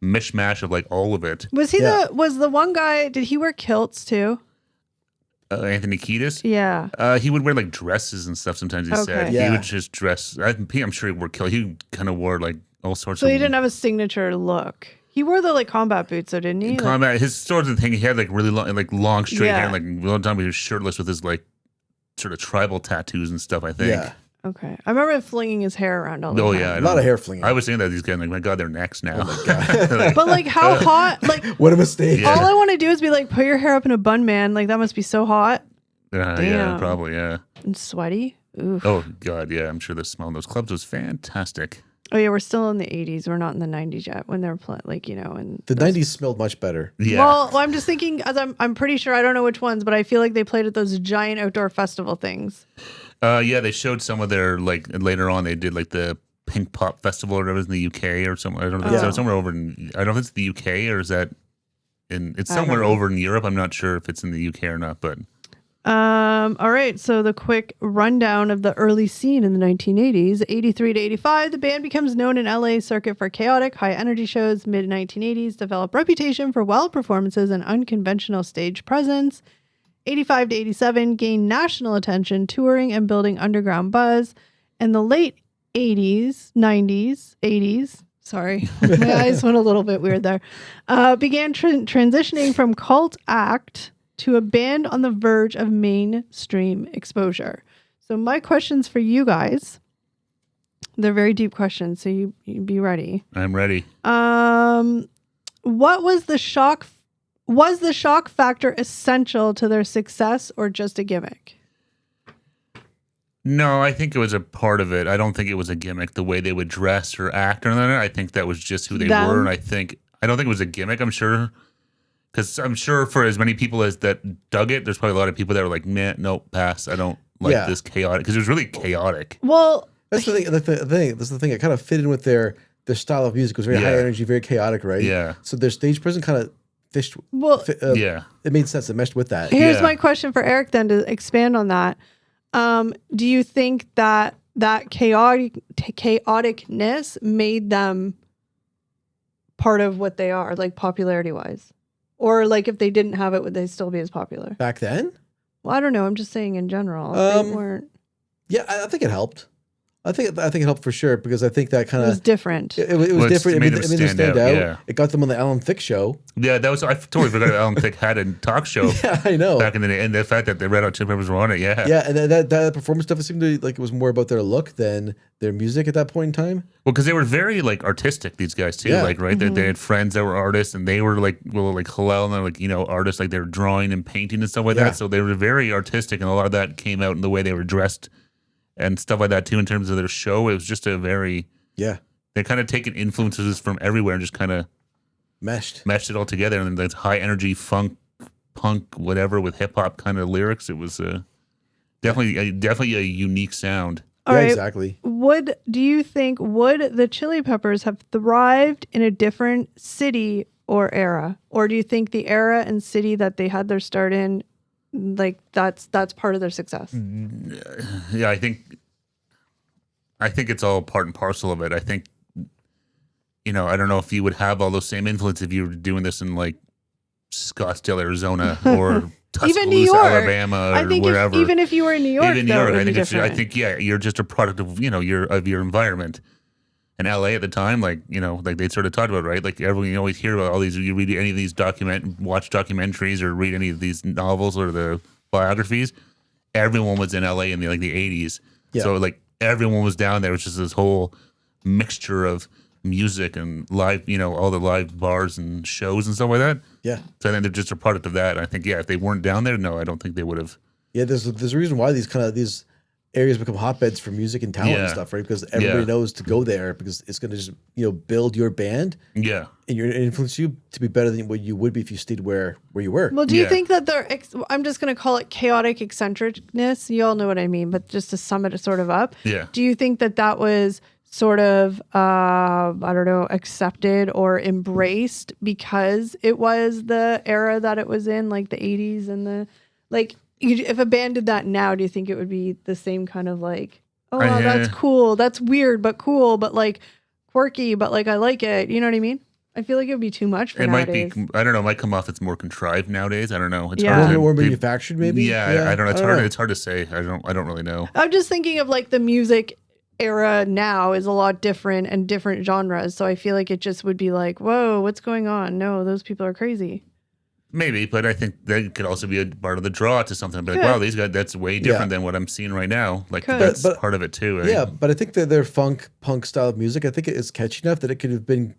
mishmash of like all of it. Was he was the one guy? Did he wear kilts too? Anthony Kiedis? Yeah. He would wear like dresses and stuff sometimes, he said. Yeah. He would just dress. I'm sure he wore kill. He kind of wore like all sorts of... So he didn't have have a signature look. He wore the like combat boots, though, didn't he? Combat, his sort of thing, he had like really long straight hair. Like a lot of time he was shirtless with his like sort of tribal tattoos and stuff, I think. Yeah. Okay. I remember him flinging his hair around all the time. Oh, yeah. A lot of hair flinging. I was saying that these guys, like, my God, they're necks now. Oh, my God. But, like, how hot? Like, what a mistake. All I want to do is be like, put your hair up in a bun, man. Like, that must be so hot. Yeah, probably, yeah. And sweaty. Oof. Oh, God, yeah. I'm sure the smell in those clubs was fantastic. Oh, yeah. We're still in the 80s. We're not in the 90s yet when they're playing, like, you know. And the 90s smelled much better. Yeah. Well, I'm just thinking, as I'm pretty sure, I don't know which ones, but I feel like they played at those giant outdoor festival things. Yeah, they showed some of their, like, later on, they did, like, the Pink Pop Festival or whatever in the UK or somewhere. I don't know. It's somewhere over in, I don't know if it's the UK or is that it's somewhere over in Europe. I'm not sure if it's in the UK or not, but. All right. So the quick rundown of the early scene in the 1980s, 83 to 85, the band becomes known in LA circuit for chaotic, high energy shows. Mid 1980s, develop reputation for wild performances and unconventional stage presence. 85 to 87, gain national attention, touring and building underground buzz. And the late 80s, sorry, my eyes went a little bit weird there, began transitioning from cult act to a band on the verge of mainstream exposure. So my questions for you guys, they're very deep questions, so you be ready. I'm ready. What was the shock? Was the shock factor essential to their success or just a gimmick? No, I think it was a part of it. I don't think it was a gimmick, the way they would dress or act or anything. I think that was just who they were. And I don't think it was a gimmick, I'm sure. Because I'm sure for as many people as that dug it, there's probably a lot of people that were like, "Meh, nope, pass. I don't like this chaotic." Because it was really chaotic. Well, that's the thing. That's the thing. It kind of fit in with their style of music. It was very high energy, very chaotic, right? Yeah. So their stage presence kind of fished. It made sense. It meshed with that. Here's my question for Eric then to expand on that. Do you think that chaoticness made them part of what they are, like popularity wise? Or like if they didn't have it, would they still be as popular? Back then? Well, I don't know. I'm just saying in general. They weren't. Yeah, I think it helped. I think it helped for sure because I think that kind of was different. It was different. It made them stand out. Yeah. It got them on the Alan Thicke show. Yeah, that was. I totally forgot Alan Thicke had a talk show. Yeah, I know. Back in the day, and the fact that the Red Hot Chili Peppers were on it. Yeah. Yeah, and that performance stuff, it seemed to like it was more about their look than their music at that point in time. Well, because they were very like artistic. These guys too. Yeah. Like right, they had friends that were artists, and they were like Hillel, and they're like artists. Like they were drawing and painting and stuff like that. So they were very artistic, and a lot of that came out in the way they were dressed. And stuff like that too, in terms of their show, it was just a very They kind of taken influences from everywhere and just kind of meshed it all together. And that's high energy funk, punk, whatever with hip hop kind of lyrics. It was definitely a unique sound. All right. Exactly. Do you think the Chili Peppers have thrived in a different city or era, or do you think the era and city that they had their start in? Like that's part of their success. Yeah, I think it's all part and parcel of it. I think, I don't know if you would have all those same influences if you were doing this in like Scottsdale, Arizona, or Tuscaloosa, Alabama, or wherever. Even if you were in New York, I think you're just a product of your environment. In LA at the time, like they sort of talked about, right? Like everyone, you always hear about all these. You read any of these watch documentaries, or read any of these novels or the biographies. Everyone was in LA in the 80s, so like everyone was down there. It was just this whole mixture of music and live, all the live bars and shows and stuff like that. Yeah. So I think they're just a product of that. I think if they weren't down there, no, I don't think they would have. Yeah, there's a reason why these areas become hotbeds for music and talent and stuff, right? Because everybody knows to go there because it's going to just build your band, and influence you to be better than what you would be if you stayed where you were. Well, do you think that I'm just going to call it chaotic eccentricness? You all know what I mean, but just to sum it sort of up, do you think that was sort of I don't know, accepted or embraced because it was the era that it was in, like the 80s and the like? If a band did that now, do you think it would be the same kind of like, oh, wow, that's cool, that's weird, but cool, but like quirky, but like I like it. You know what I mean? I feel like it would be too much for nowadays. Might be. I don't know. It might come off. It's more contrived nowadays. I don't know. It's hard to, more manufactured, maybe. Yeah, I don't know. It's hard to say. I don't really know. I'm just thinking of like the music era now is a lot different and different genres. So I feel like it just would be like, whoa, what's going on? No, those people are crazy. Maybe, but I think that could also be a part of the draw to something. But like, wow, these guys, that's way different than what I'm seeing right now. Like that's part of it too. Right? Yeah, but I think that their funk punk style of music, I think it is catchy enough that it could have been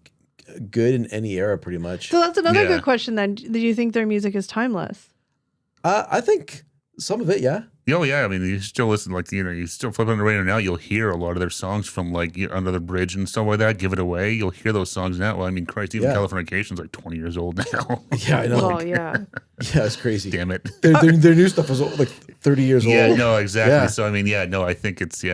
good in any era, pretty much. So that's another good question. Then, do you think their music is timeless? I think some of it, yeah. Oh yeah, I mean, you still listen, like you still flip on the radio now. You'll hear a lot of their songs from like Under the Bridge and stuff like that. Give It Away. You'll hear those songs now. Well, I mean, Christ, even Californication's like 20 years old now. Yeah, I know. Oh yeah. Yeah, it's crazy. Damn it. Their new stuff was like 30 years old. Yeah, no, exactly. Yeah. So I mean, I think it's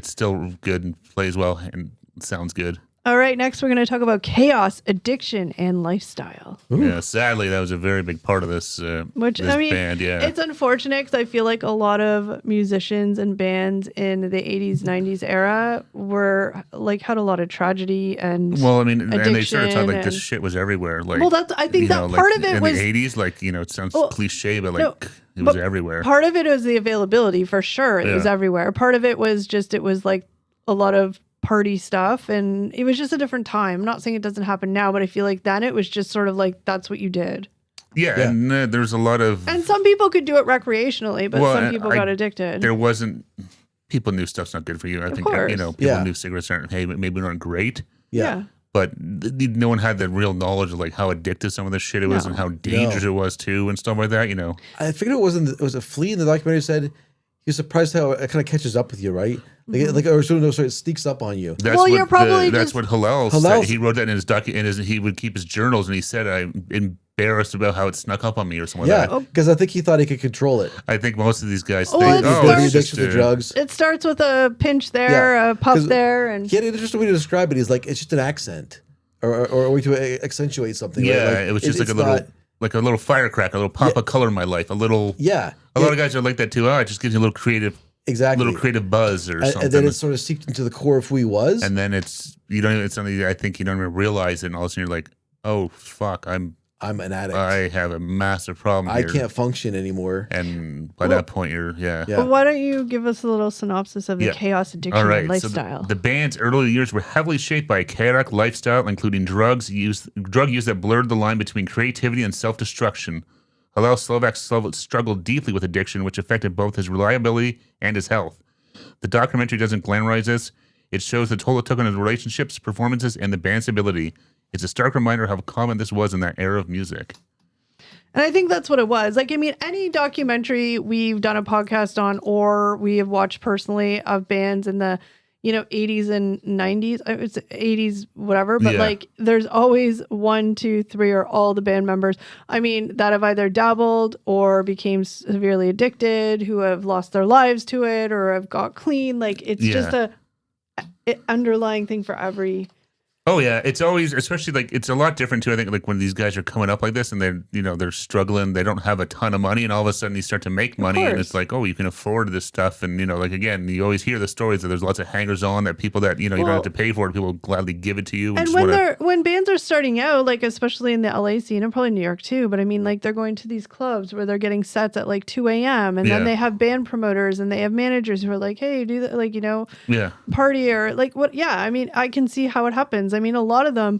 still good and plays well and sounds good. All right, next we're going to talk about chaos, addiction, and lifestyle. Ooh. Yeah, sadly, that was a very big part of this, band. Yeah, it's unfortunate because I feel like a lot of musicians and bands in the 80s, 90s era were like had a lot of tragedy and and they started talking like this shit was everywhere. Like, I think that part of it was in the 80s. Like, it sounds cliche, but like it was everywhere. Part of it was the availability for sure. It was everywhere. Part of it was just it was like a lot of party stuff, and it was just a different time. I'm not saying it doesn't happen now, but I feel like then it was just sort of like that's what you did. Yeah. And there's a lot of, and some people could do it recreationally, but some people got addicted. There wasn't people knew stuff's not good for you. I think course. people Yeah. knew cigarettes aren't maybe aren't great, Yeah. but no one had the real knowledge of like how addictive some of this shit it was No. and how dangerous it was too and stuff like that. I figured it was a flea in the documentary said he was surprised how it kind of catches up with you, right? Like or it sneaks up on you. That's Well, what you're probably that's just- what Hillel said. Hillel's- He wrote that in his he would keep his journals and he said I'm embarrassed about how it snuck up on me or something like Yeah, that. because I think he thought he could control it. I think most of these guys Well, think, it's oh, very- it's The just addiction to drugs. It starts with a pinch there, Yeah, a puff 'cause there, and He had an interesting way to describe it. He's like, it's just an accent, or a way to accentuate something. yeah, right? Like, it was just like it's a little not- like a little firecracker, a little pop of color in my life, a little. Yeah, A lot of guys are like that too. Oh, it just gives you a little creative buzz or something. and then it sort of seeped into the core of who he was. And then it's something I think you don't even realize it, and all of a sudden you're like, oh fuck, I'm an addict. I have a massive problem I here. can't function anymore. And by that point you're Yeah. Well, why don't you give us a little synopsis of the Yeah. chaos addiction All right. and lifestyle? So the band's early years were heavily shaped by a chaotic lifestyle, including drug use that blurred the line between creativity and self-destruction. Hillel Slovak struggled deeply with addiction, which affected both his reliability and his health. The documentary doesn't glamorize this. It shows the toll it took on his relationships, performances, and the band's ability. It's a stark reminder of how common this was in that era of music. And I think that's what it was. Like, I mean, any documentary we've done a podcast on or we have watched personally of bands in the, 80s and 90s, it's 80s, whatever. But Yeah. like, there's always 1, 2, 3, or all the band members. I mean, that have either dabbled or became severely addicted, who have lost their lives to it or have got clean. Like, it's just a underlying thing for every. Oh yeah, it's always, especially like it's a lot different too. I think like when these guys are coming up like this and they're struggling, they don't have a ton of money, and all of a sudden you start to make money, and it's like, oh, you can afford this stuff, and like again, you always hear the stories that there's lots of hangers on that people that you don't have to pay for it, people will gladly give it to you. And when bands are starting out, like especially in the LA scene and probably New York too, but I mean like they're going to these clubs where they're getting sets at like 2 a.m. and then they have band promoters and they have managers who are like, hey, do that, like party or like what? Yeah, I mean I can see how it happens. I mean a lot of them.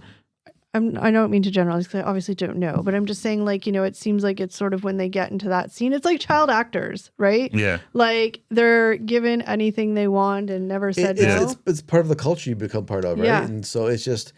I don't mean to generalize because I obviously don't know, but I'm just saying like, it seems like it's sort of when they get into that scene, it's like child actors, right? Yeah. Like they're given anything they want and never said no. It's part of the culture you become part of, right? Yeah. And so it's just,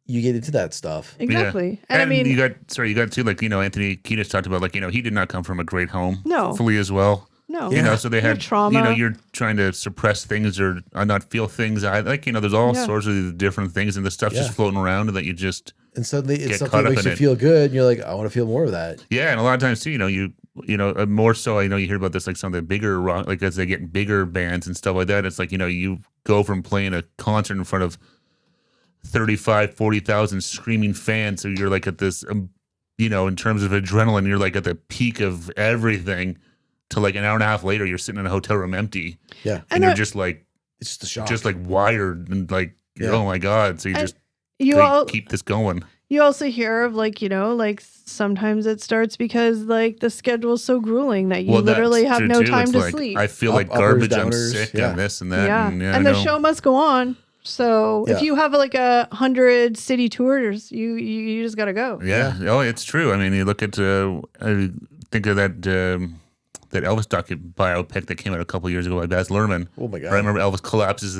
you get into that stuff. Exactly. Yeah. And I mean, you got too, like, Anthony Kiedis talked about, like, he did not come from a great home. No. Fully as well. no. So they had trauma. you're trying to suppress things or not feel things. Like, there's all sorts of different things, and the stuff's just floating around, and that you just. And suddenly it's Get something caught that up makes in you it. feel good, and you're like, I want to feel more of that. Yeah, and a lot of times too, more so. I know you hear about this, like some of the bigger rock, like as they get bigger bands and stuff like that. It's like you go from playing a concert in front of 40,000 screaming fans, so you're like at this, in terms of adrenaline, you're like at the peak of everything. To like an hour and a half later, you're sitting in a hotel room empty. Yeah. And you're just like, It's just a shock. just like wired and like, oh my God. So you just keep this going. You also hear of like, like sometimes it starts because like the schedule's so grueling that you literally that's have true, no too. time It's to like, sleep. I feel like Uppers, garbage. I'm downers, sick yeah. and this and that. Yeah. And, And the show must go on. So if you have like 100 city tours, you just got to go. Yeah. Oh, it's true. I mean, you look at, I think of that Elvis biopic that came out a couple years ago by Baz Luhrmann. Oh my God. I remember Elvis collapses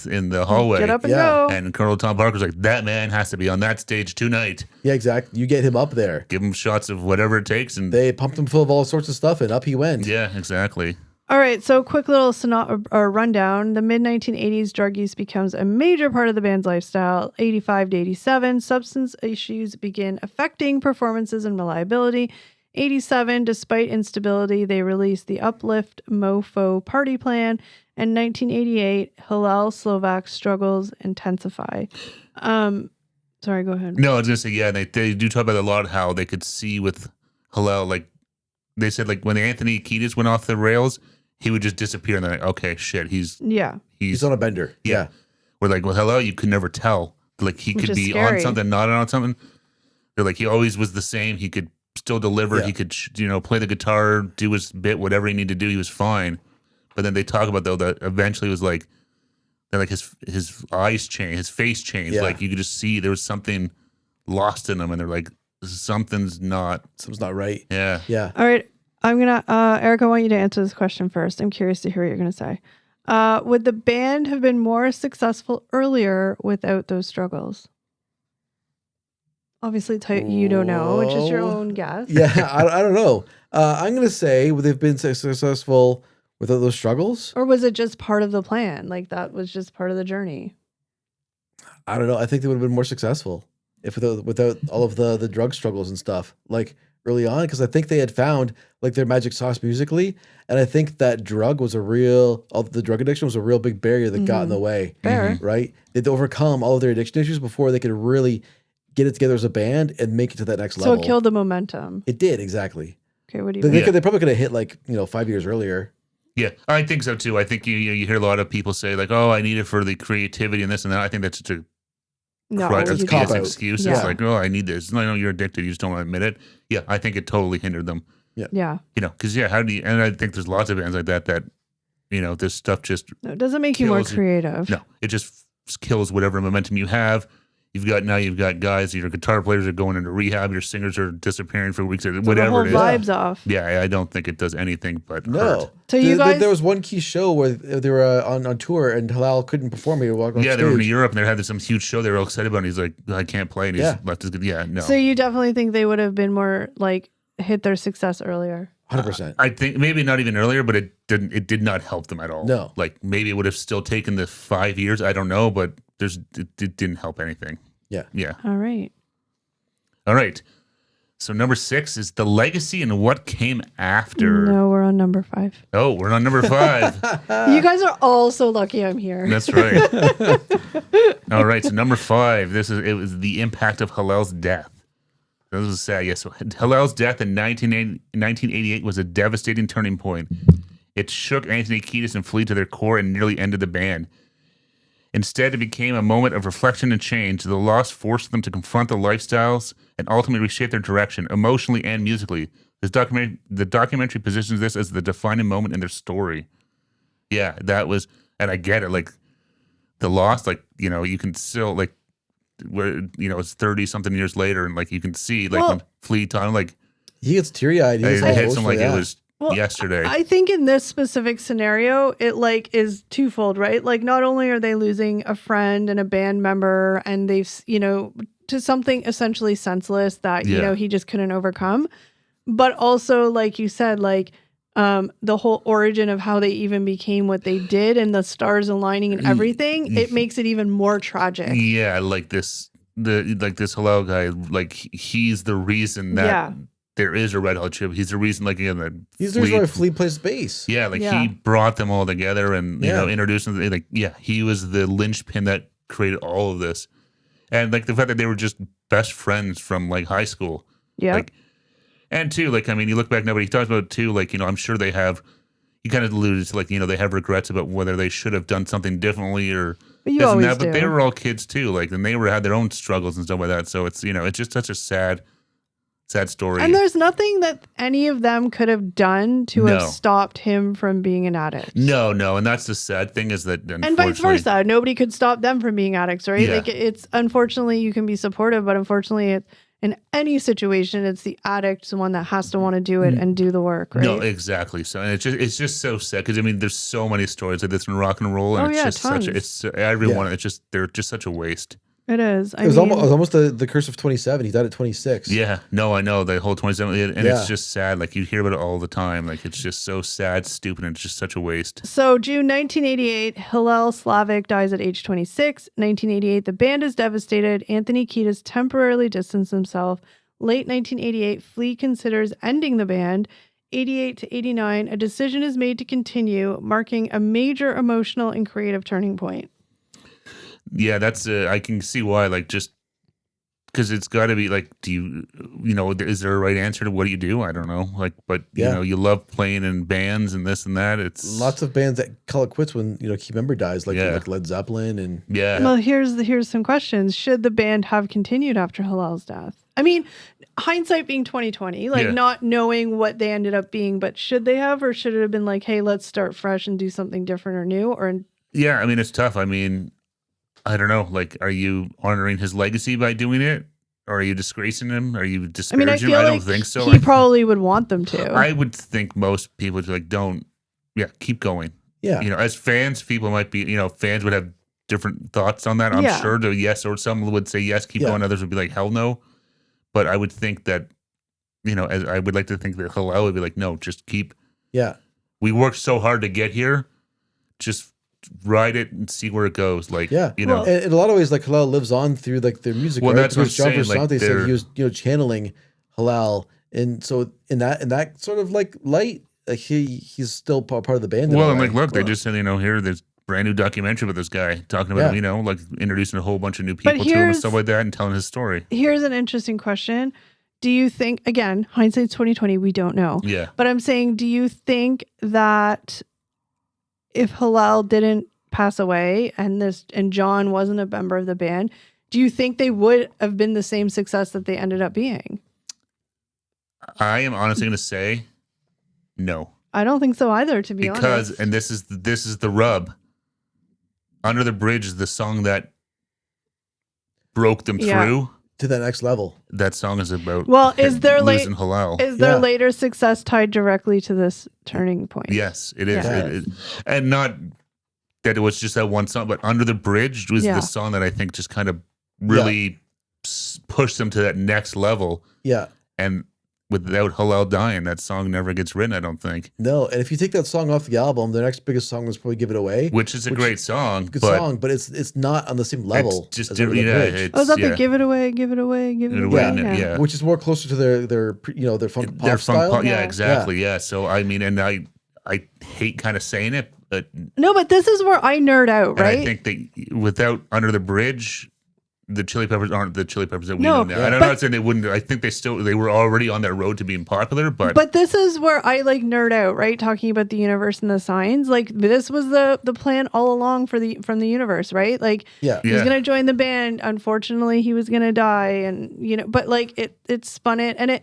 in the hallway. Get up and go. And Colonel Tom Parker's like, that man has to be on that stage tonight. Yeah, exactly. You get him up there. Give him shots of whatever it takes, and They pumped him full of all sorts of stuff, and up he went. yeah, exactly. All right, so quick little rundown. The mid-1980s, drug use becomes a major part of the band's lifestyle. 85 to 87, substance issues begin affecting performances and reliability. 87, despite instability, they released the Uplift Mofo Party Plan. And 1988, Hillel Slovak struggles intensify. Sorry, go ahead. No, I was gonna say, yeah, they do talk about a lot how they could see with Hillel, like they said, like when Anthony Kiedis went off the rails, he would just disappear, and they're like, okay, shit, he's He's on a bender. Yeah. We're like, with Hillel, you could never tell. Like he Which could is be scary. on something, not on something. They're like, he always was the same. He could still deliver. Yeah. He could, play the guitar, do his bit, whatever he needed to do. He was fine. But then they talk about though that eventually it was like, that like his eyes changed, his face changed. Yeah. Like you could just see there was something lost in him, and they're like, something's not right. Yeah. Yeah. All right, I'm going to, Eric, I want you to answer this question first. I'm curious to hear what you're going to say. Would the band have been more successful earlier without those struggles? Obviously, you don't know. It's just your own guess. Yeah, I don't know. I'm going to say would they've been successful without those struggles? Or was it just part of the plan? Like that was just part of the journey? I don't know. I think they would have been more successful if without all of the drug struggles and stuff like early on, because I think they had found like their magic sauce musically, and I think that the drug addiction was a real big barrier that got in the way. Fair. Right? They'd overcome all of their addiction issues before they could really get it together as a band and make it to that next level. So it killed the momentum. It did, exactly. Okay, what do you They probably could have hit like 5 years earlier. Yeah, I think so too. I think you hear a lot of people say like, "Oh, I need it for the creativity and this and that." I think that's just a crutch, it's it's cop an out. excuse. Yeah. It's like, "Oh, I need this." No, you're addicted. You just don't want to admit it. Yeah, I think it totally hindered them. Yeah. Because how do you? And I think there's lots of bands like that this stuff just No, it doesn't make you more kills you. creative. no, it just kills whatever momentum you have. You've got guys, your guitar players are going into rehab, your singers are disappearing for weeks, or So whatever the whole it is. vibe's off. Yeah, I don't think it does anything but No. hurt. So you guys, There was one key show where they were on tour and Hillel couldn't perform. He walked on Yeah, they were in stage. Europe and they had some huge show they were all excited about. And he's like, I can't play. And he's Yeah. left his good. Yeah, no. so you definitely think they would have been more like hit their success earlier. 100%. I think maybe not even earlier, but it did not help them at all. No. Like maybe it would have still taken the 5 years. I don't know, but it didn't help anything. Yeah. Yeah. All right. All right. So number 6 is the legacy and what came after. No, we're on number 5. Oh, we're on number 5. You guys are all so lucky I'm here. That's right. All right. So number 5. It was the impact of Hillel's death. This is sad. Yes. So Hillel's death in 1988 was a devastating turning point. It shook Anthony Kiedis and Flea to their core and nearly ended the band. Instead, it became a moment of reflection and change. The loss forced them to confront their lifestyles and ultimately reshape their direction, emotionally and musically. The documentary positions this as the defining moment in their story. Yeah, that was, and I get it. Like the loss, you can still where it's 30 something years later, and you can see when Flea talking He gets teary eyed. it hits him it was yesterday. I think in this specific scenario, it is twofold, right? Not only are they losing a friend and a band member, and they've, to something essentially senseless that, he just couldn't overcome, but also, like you said, the whole origin of how they even became what they did and the stars aligning and everything, it makes it even more tragic. Yeah, this Hillel guy, he's the reason that there is a Red Hot Chili. He's the reason, that He's the reason why Flea plays bass. Yeah, he brought them all together and introduced them. He was the linchpin that created all of this, and the fact that they were just best friends from high school. Yeah. And too, you look back now, but he talks about too, I'm sure they have. He kind of alluded to they have regrets about whether they should have done something differently or But you this and always that. But do. they were all kids too, and they had their own struggles and stuff like that. So it's it's just such a sad story. And there's nothing that any of them could have done to have stopped him from being an addict. No, and that's the sad thing is that And vice versa. Nobody could stop them from being addicts, right? Yeah. It's unfortunately you can be supportive, but unfortunately in any situation, it's the addict, the one that has to want to do it and do the work, right? No, exactly. So and it's just so sad because there's so many stories like this in rock and roll, and it's just tons. everyone. It's just they're just such a waste. It is. It was almost the curse of 27. He died at 26. Yeah, no, I know the whole 27, and Yeah. it's just sad. You hear about it all the time. It's just so sad, stupid, and it's just such a waste. So June 1988, Hillel Slovak dies at age 26. 1988, the band is devastated. Anthony Kiedis temporarily distanced himself. Late 1988, Flea considers ending the band. 88 to 89, a decision is made to continue, marking a major emotional and creative turning point. Yeah, that's I can see why. Just because it's got to be do you is there a right answer to what do you do? I don't know. But you love playing in bands and this and that. It's Lots of bands that call it quits when key member dies, like Led Zeppelin and Well, here's some questions. Should the band have continued after Hillel's death? I mean, hindsight being 2020, not knowing what they ended up being, but should they have, or should it have been hey, let's start fresh and do something different or new? Or yeah, it's tough. I don't know. Are you honoring his legacy by doing it? Or are you disgracing him? Are you disparaging I him? feel I don't think so. He probably would want them to. I would think most people would be don't, keep going. Yeah. as fans, people might be, fans would have different thoughts on that. I'm Yeah. sure yes, or some would say yes, keep Yeah. going. Others would be like, hell no. But I would think that, as I would like to think that Hillel would be like, no, just keep. Yeah. We worked so hard to get here. Just ride it and see where it goes. Like, Yeah. Well, And in a lot of ways, like Hillel lives on through like their music. Well, right? that's what Because I'm John saying, like, Frusciante said they're- he was, channeling Hillel, and so in that sort of like light, like he's still part of the band. in well, a and way. like, look, they just said, here, there's brand new documentary with this guy talking about Yeah. him, like introducing a whole bunch of new people to him and here's- stuff like that and telling his story. Here's an interesting question. Do you think, again, hindsight's 2020, we don't know. Yeah. But I'm saying, do you think that if Hillel didn't pass away and John wasn't a member of the band, do you think they would have been the same success that they ended up being? I am honestly going to say no. I don't think so either, to be Because, honest. and this is the rub. Under the Bridge is the song that broke them Yeah. through. to that next level. That song is about Well, is there losing Hillel. Is their Yeah. later success tied directly to this turning point? Yes, it is. Yeah. And not that it was just that one song, but Under the Bridge was Yeah. the song that I think just kind of really pushed them to that next level. Yeah. And without Hillel dying, that song never gets written, I don't think. No, and if you take that song off the album, the next biggest song was probably "Give It Away." Which is a great song. Good but song, but it's not on the same level. It's just as Under the yeah, Bridge, it's, Oh, is that yeah. the give it away, give it away, give it Give It away? Away, yeah. which is more closer to their funk pop Their style. funk pop, Yeah. yeah, exactly, yeah. So I mean, and I hate kind of saying it, but No, but this is where I nerd out, and right? I think that without Under the Bridge, the Chili Peppers aren't the Chili Peppers that we No, know now. yeah. And I'm but- not saying they wouldn't. I think they were already on that road to being popular, but But this is where I like nerd out, right? Talking about the universe and the signs. Like this was the plan all along from the universe, right? Like Yeah. he was Yeah. gonna join the band. Unfortunately, he was gonna die, and but like it spun it, and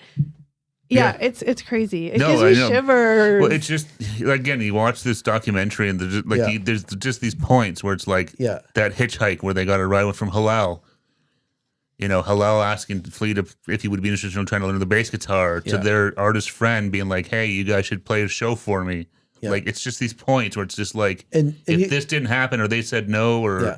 Yeah. it's crazy. It No, gives I me know. shivers. well, it's just again, you watch this documentary and there's just, like Yeah. there's just these points where it's like Yeah. that hitchhike where they got a ride from Hillel. Hillel asking Flea if he would be interested in trying to learn the bass guitar, to Yeah. their artist friend being like, "Hey, you guys should play a show for me." Yeah. Like it's just these points where it's just like, And if this didn't happen or they said no or yeah.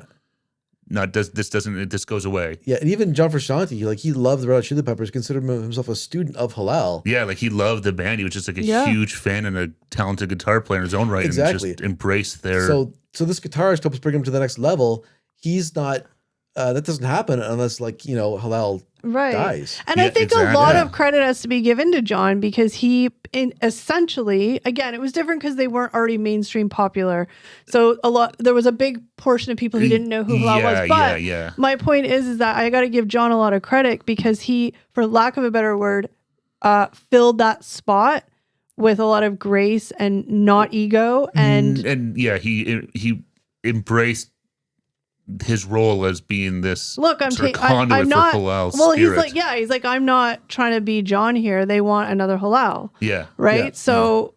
not, this goes away. Yeah, and even John Frusciante, like he loved the Red Hot Chili Peppers, considered himself a student of Hillel. Yeah, like he loved the band. He was just like a Yeah. huge fan and a talented guitar player in his own right, Exactly. and just embraced their. So this guitarist helps bring him to the next level. He's not. That doesn't happen unless Hillel right. dies. And I Yeah, think a exactly. lot Yeah. of credit has to be given to John because essentially, again, it was different because they weren't already mainstream popular. So there was a big portion of people who didn't know who Hillel was. But yeah. my point is that I got to give John a lot of credit because he, for lack of a better word, filled that spot with a lot of grace and not ego. And yeah, he embraced his role as being this look, I'm sort of conduit I'm for not. Hillel's Well, spirit. he's like, I'm not trying to be John here. They want another Hillel. Yeah. Right? Yeah. So,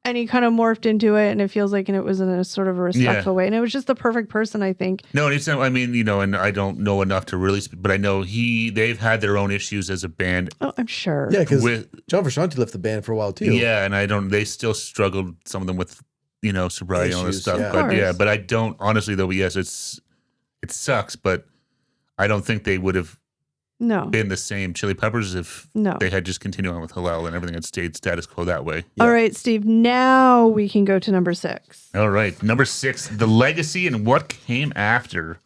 and he kind of morphed into it, and it feels like, and it was in a sort of a respectful way, and it was just the perfect person, I think. No, it's not, I mean, and I don't know enough to really speak, but I know they've had their own issues as a band. Oh, I'm sure. Yeah, because With- John Frusciante left the band for a while too. Yeah, and they still struggled, some of them with, sobriety and all this Issues, stuff. yeah. But Of yeah, course. but I don't, honestly though, yes, it sucks, but I don't think they would have No. been the same Chili Peppers if No. they had just continued on with Hillel and everything had stayed status quo that way. Yeah. All right, Steve. Now we can go to number 6. All right. Number 6, the legacy and what came after.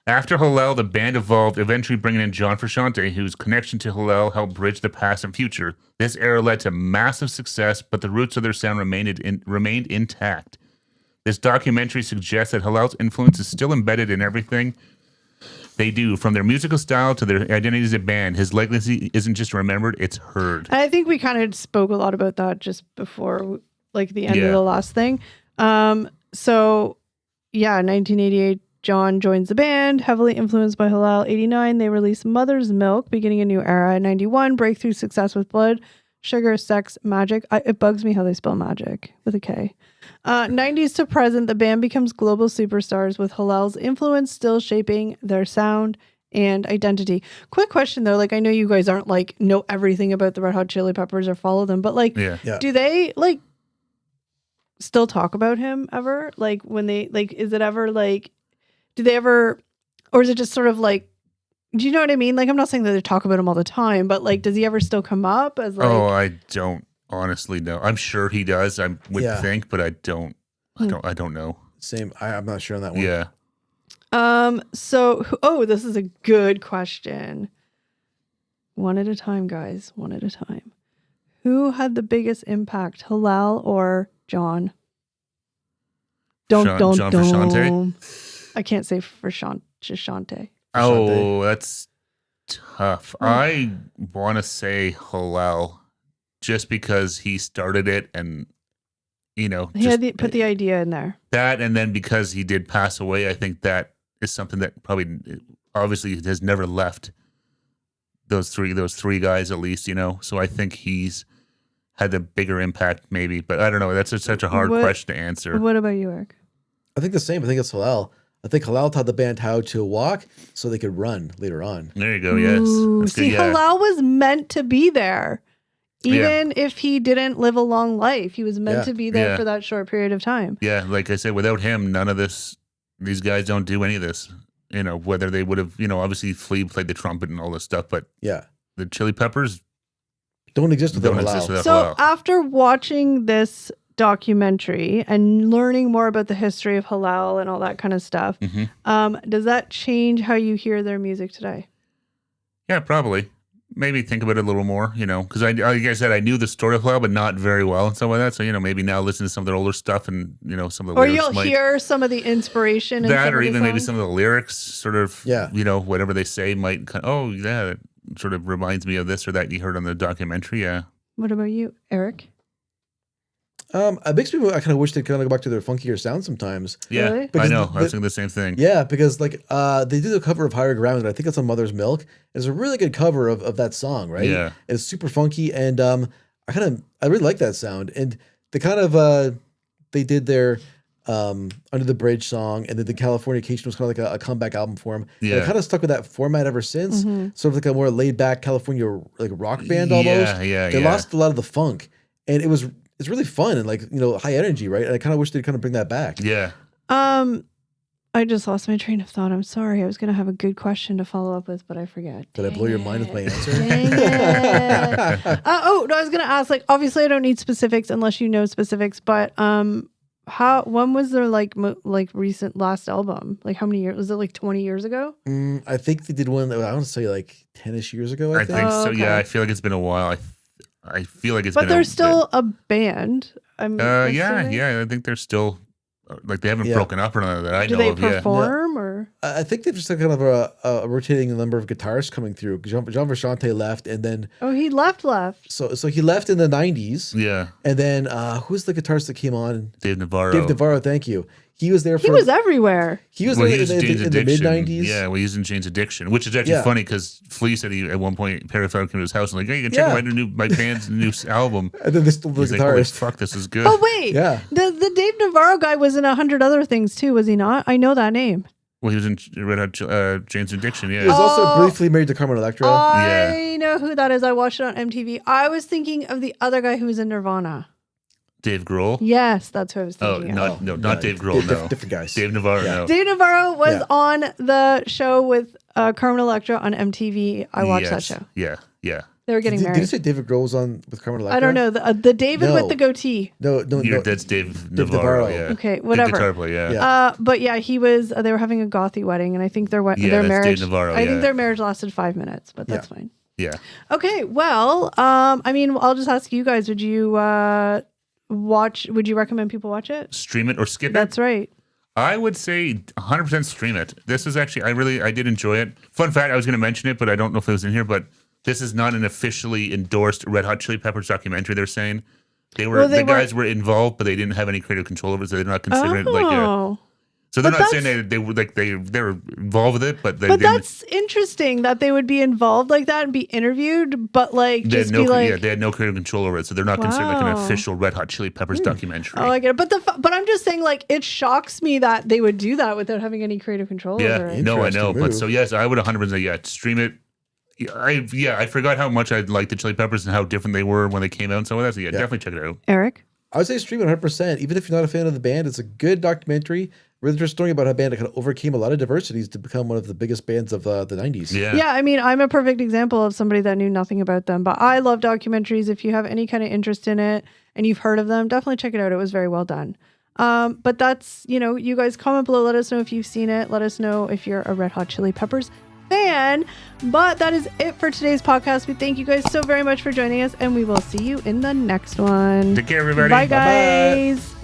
After Hillel, the band evolved, eventually bringing in John Frusciante, whose connection to Hillel helped bridge the past and future. This era led to massive success, but the roots of their sound remained intact. This documentary suggests that Hillel's influence is still embedded in everything they do, from their musical style to their identity as a band. His legacy isn't just remembered, it's heard. And I think we kind of spoke a lot about that just before, like the end Yeah. of the last thing. So, yeah, 1988, John joins the band, heavily influenced by Hillel. 89, they release Mother's Milk, beginning a new era. 91, breakthrough success with Blood, Sugar, Sex, Magic. It bugs me how they spell magic with a K. 90s to present, the band becomes global superstars with Hillel's influence still shaping their sound and identity. Quick question though, like I know you guys aren't like know everything about the Red Hot Chili Peppers or follow them, but like Yeah. Yeah. do they like still talk about him ever? Like when they like, is it ever like, do they ever, or is it just sort of like, do you know what I mean? Like, I'm not saying that they talk about him all the time, but like, does he ever still come up as like? Oh, I don't honestly know. I'm sure he does. I would think, but I don't know. Same. I'm not sure on that one. Yeah. So, this is a good question. One at a time, guys. One at a time. Who had the biggest impact, Hillel or John? John Frusciante? I can't say Frusciante. Oh, that's tough. I want to say Hillel just because he started it and, you know. He had put the idea in there. That, and then because he did pass away, I think that is something that probably obviously has never left those three guys at least, you know. So I think he's had the bigger impact maybe, but I don't know. That's such a hard question to answer. What about you, Eric? I think the same. I think it's Hillel. I think Hillel taught the band how to walk so they could run later on. There you go. Yes. That's See, good, yeah. Hillel was meant to be there. Even if he didn't live a long life, he was meant to be there for that short period of time. Yeah, like I said, without him, none of these guys don't do any of this. You know, whether they would have, you know, obviously Flea played the trumpet and all this stuff, but the Chili Peppers don't exist without Hillel. So after watching this documentary and learning more about the history of Hillel and all that kind of stuff, does that change how you hear their music today? Yeah, probably. Maybe think about it a little more, you know, because like I said, I knew the story of Hillel, but not very well and stuff like that. So, you know, maybe now listen to some of their older stuff and, you know, some of the or lyrics. Or you'll hear some of the inspiration. That, or even maybe some of the lyrics sort of, you know, whatever they say might kind of, that sort of reminds me of this or that you heard on the documentary. Yeah. What about you, Eric? It makes me, I kind of wish they'd kind of go back to their funkier sound sometimes. Yeah, really? I know. I was thinking the same thing. Yeah, because like they do the cover of Higher Ground, and I think it's on Mother's Milk. It's a really good cover of that song, right? Yeah. It's super funky, and I really like that sound. And they kind of they did their Under the Bridge song, and then the Californication was kind of like a comeback album for them. Yeah. And they kind of stuck with that format ever since. Sort of like a more laid back California like rock band almost. They lost a lot of the funk, and it's really fun and like, you know, high energy, right? And I kind of wish they'd kind of bring that back. Yeah. I just lost my train of thought. I'm sorry. I was going to have a good question to follow up with, but I forgot. Did I blow your mind with my answer? Dang it. No, I was going to ask, like, obviously I don't need specifics unless you know specifics, but when was their like recent last album? Like how many years? Was it like 20 years ago? I think they did one that I want to say like 10-ish years ago. I think so. Okay. Yeah. I feel like it's been a while. I feel like it's been. But they're still a band. I think they're still like they haven't broken up or none of that. I know of. Do they perform or? I think they've just kind of a rotating number of guitarists coming through. John Frusciante left, and then he left. So he left in the 90s. Yeah, and then who's the guitarist that came on? Dave Navarro. Dave Navarro, thank you. He was there. He was everywhere. He was in the mid 90s. Yeah, well, he was in Jane's Addiction, which is actually funny because Flea said he at one point Perry Fowler came to his house and like, hey, you can check out my band's new album. And then this the guitarist. Like, holy fuck, this is good. Oh wait, the Dave Navarro guy was in 100 other things too, was he not? I know that name. Well, he was in Red Hot Jane's Addiction. Yeah, he was also briefly married to Carmen Electra. I know who that is. I watched it on MTV. I was thinking of the other guy who was in Nirvana. Dave Grohl? Yes, that's who I was thinking of. Not Dave Grohl, no. Different guys. Dave Navarro, no. Dave Navarro was on the show with Carmen Electra on MTV. I watched that show. Yeah. They were getting married. Did you say David Grohl was on with Carmen Electra? I don't know. The David with the goatee. No. That's Dave Navarro, yeah. Okay, whatever. The guitar player, yeah. But yeah, he was, they were having a gothy wedding, and I think their marriage, Dave Navarro, I think their marriage lasted 5 minutes, but that's fine. Yeah. Okay, well, I mean, I'll just ask you guys, would you recommend people watch it? Stream it or skip it? That's right. I would say 100% stream it. This is actually, I did enjoy it. Fun fact, I was going to mention it, but I don't know if it was in here, but this is not an officially endorsed Red Hot Chili Peppers documentary, they're saying. The guys were involved, but they didn't have any creative control over it, so they're not considering it like a... So they're not saying they're involved with it, but they didn't. But that's interesting that they would be involved like that and be interviewed, but like they had no creative control over it, so they're not considered like an official Red Hot Chili Peppers documentary. Oh, I get it. But I'm just saying, like, it shocks me that they would do that without having any creative control over it. No, I know, but so yes, I would 100% stream it. I forgot how much I liked the Chili Peppers and how different they were when they came out and so that. So definitely check it out. Eric? I would say stream it 100%. Even if you're not a fan of the band, it's a good documentary. Really interesting story about how a band that kind of overcame a lot of diversities to become one of the biggest bands of the 90s. Yeah, I mean, I'm a perfect example of somebody that knew nothing about them, but I love documentaries. If you have any kind of interest in it and you've heard of them, definitely check it out. It was very well done. But that's, you guys comment below. Let us know if you've seen it. Let us know if you're a Red Hot Chili Peppers fan. But that is it for today's podcast. We thank you guys so very much for joining us, and we will see you in the next one. Take care, everybody. Bye, guys. Bye-bye.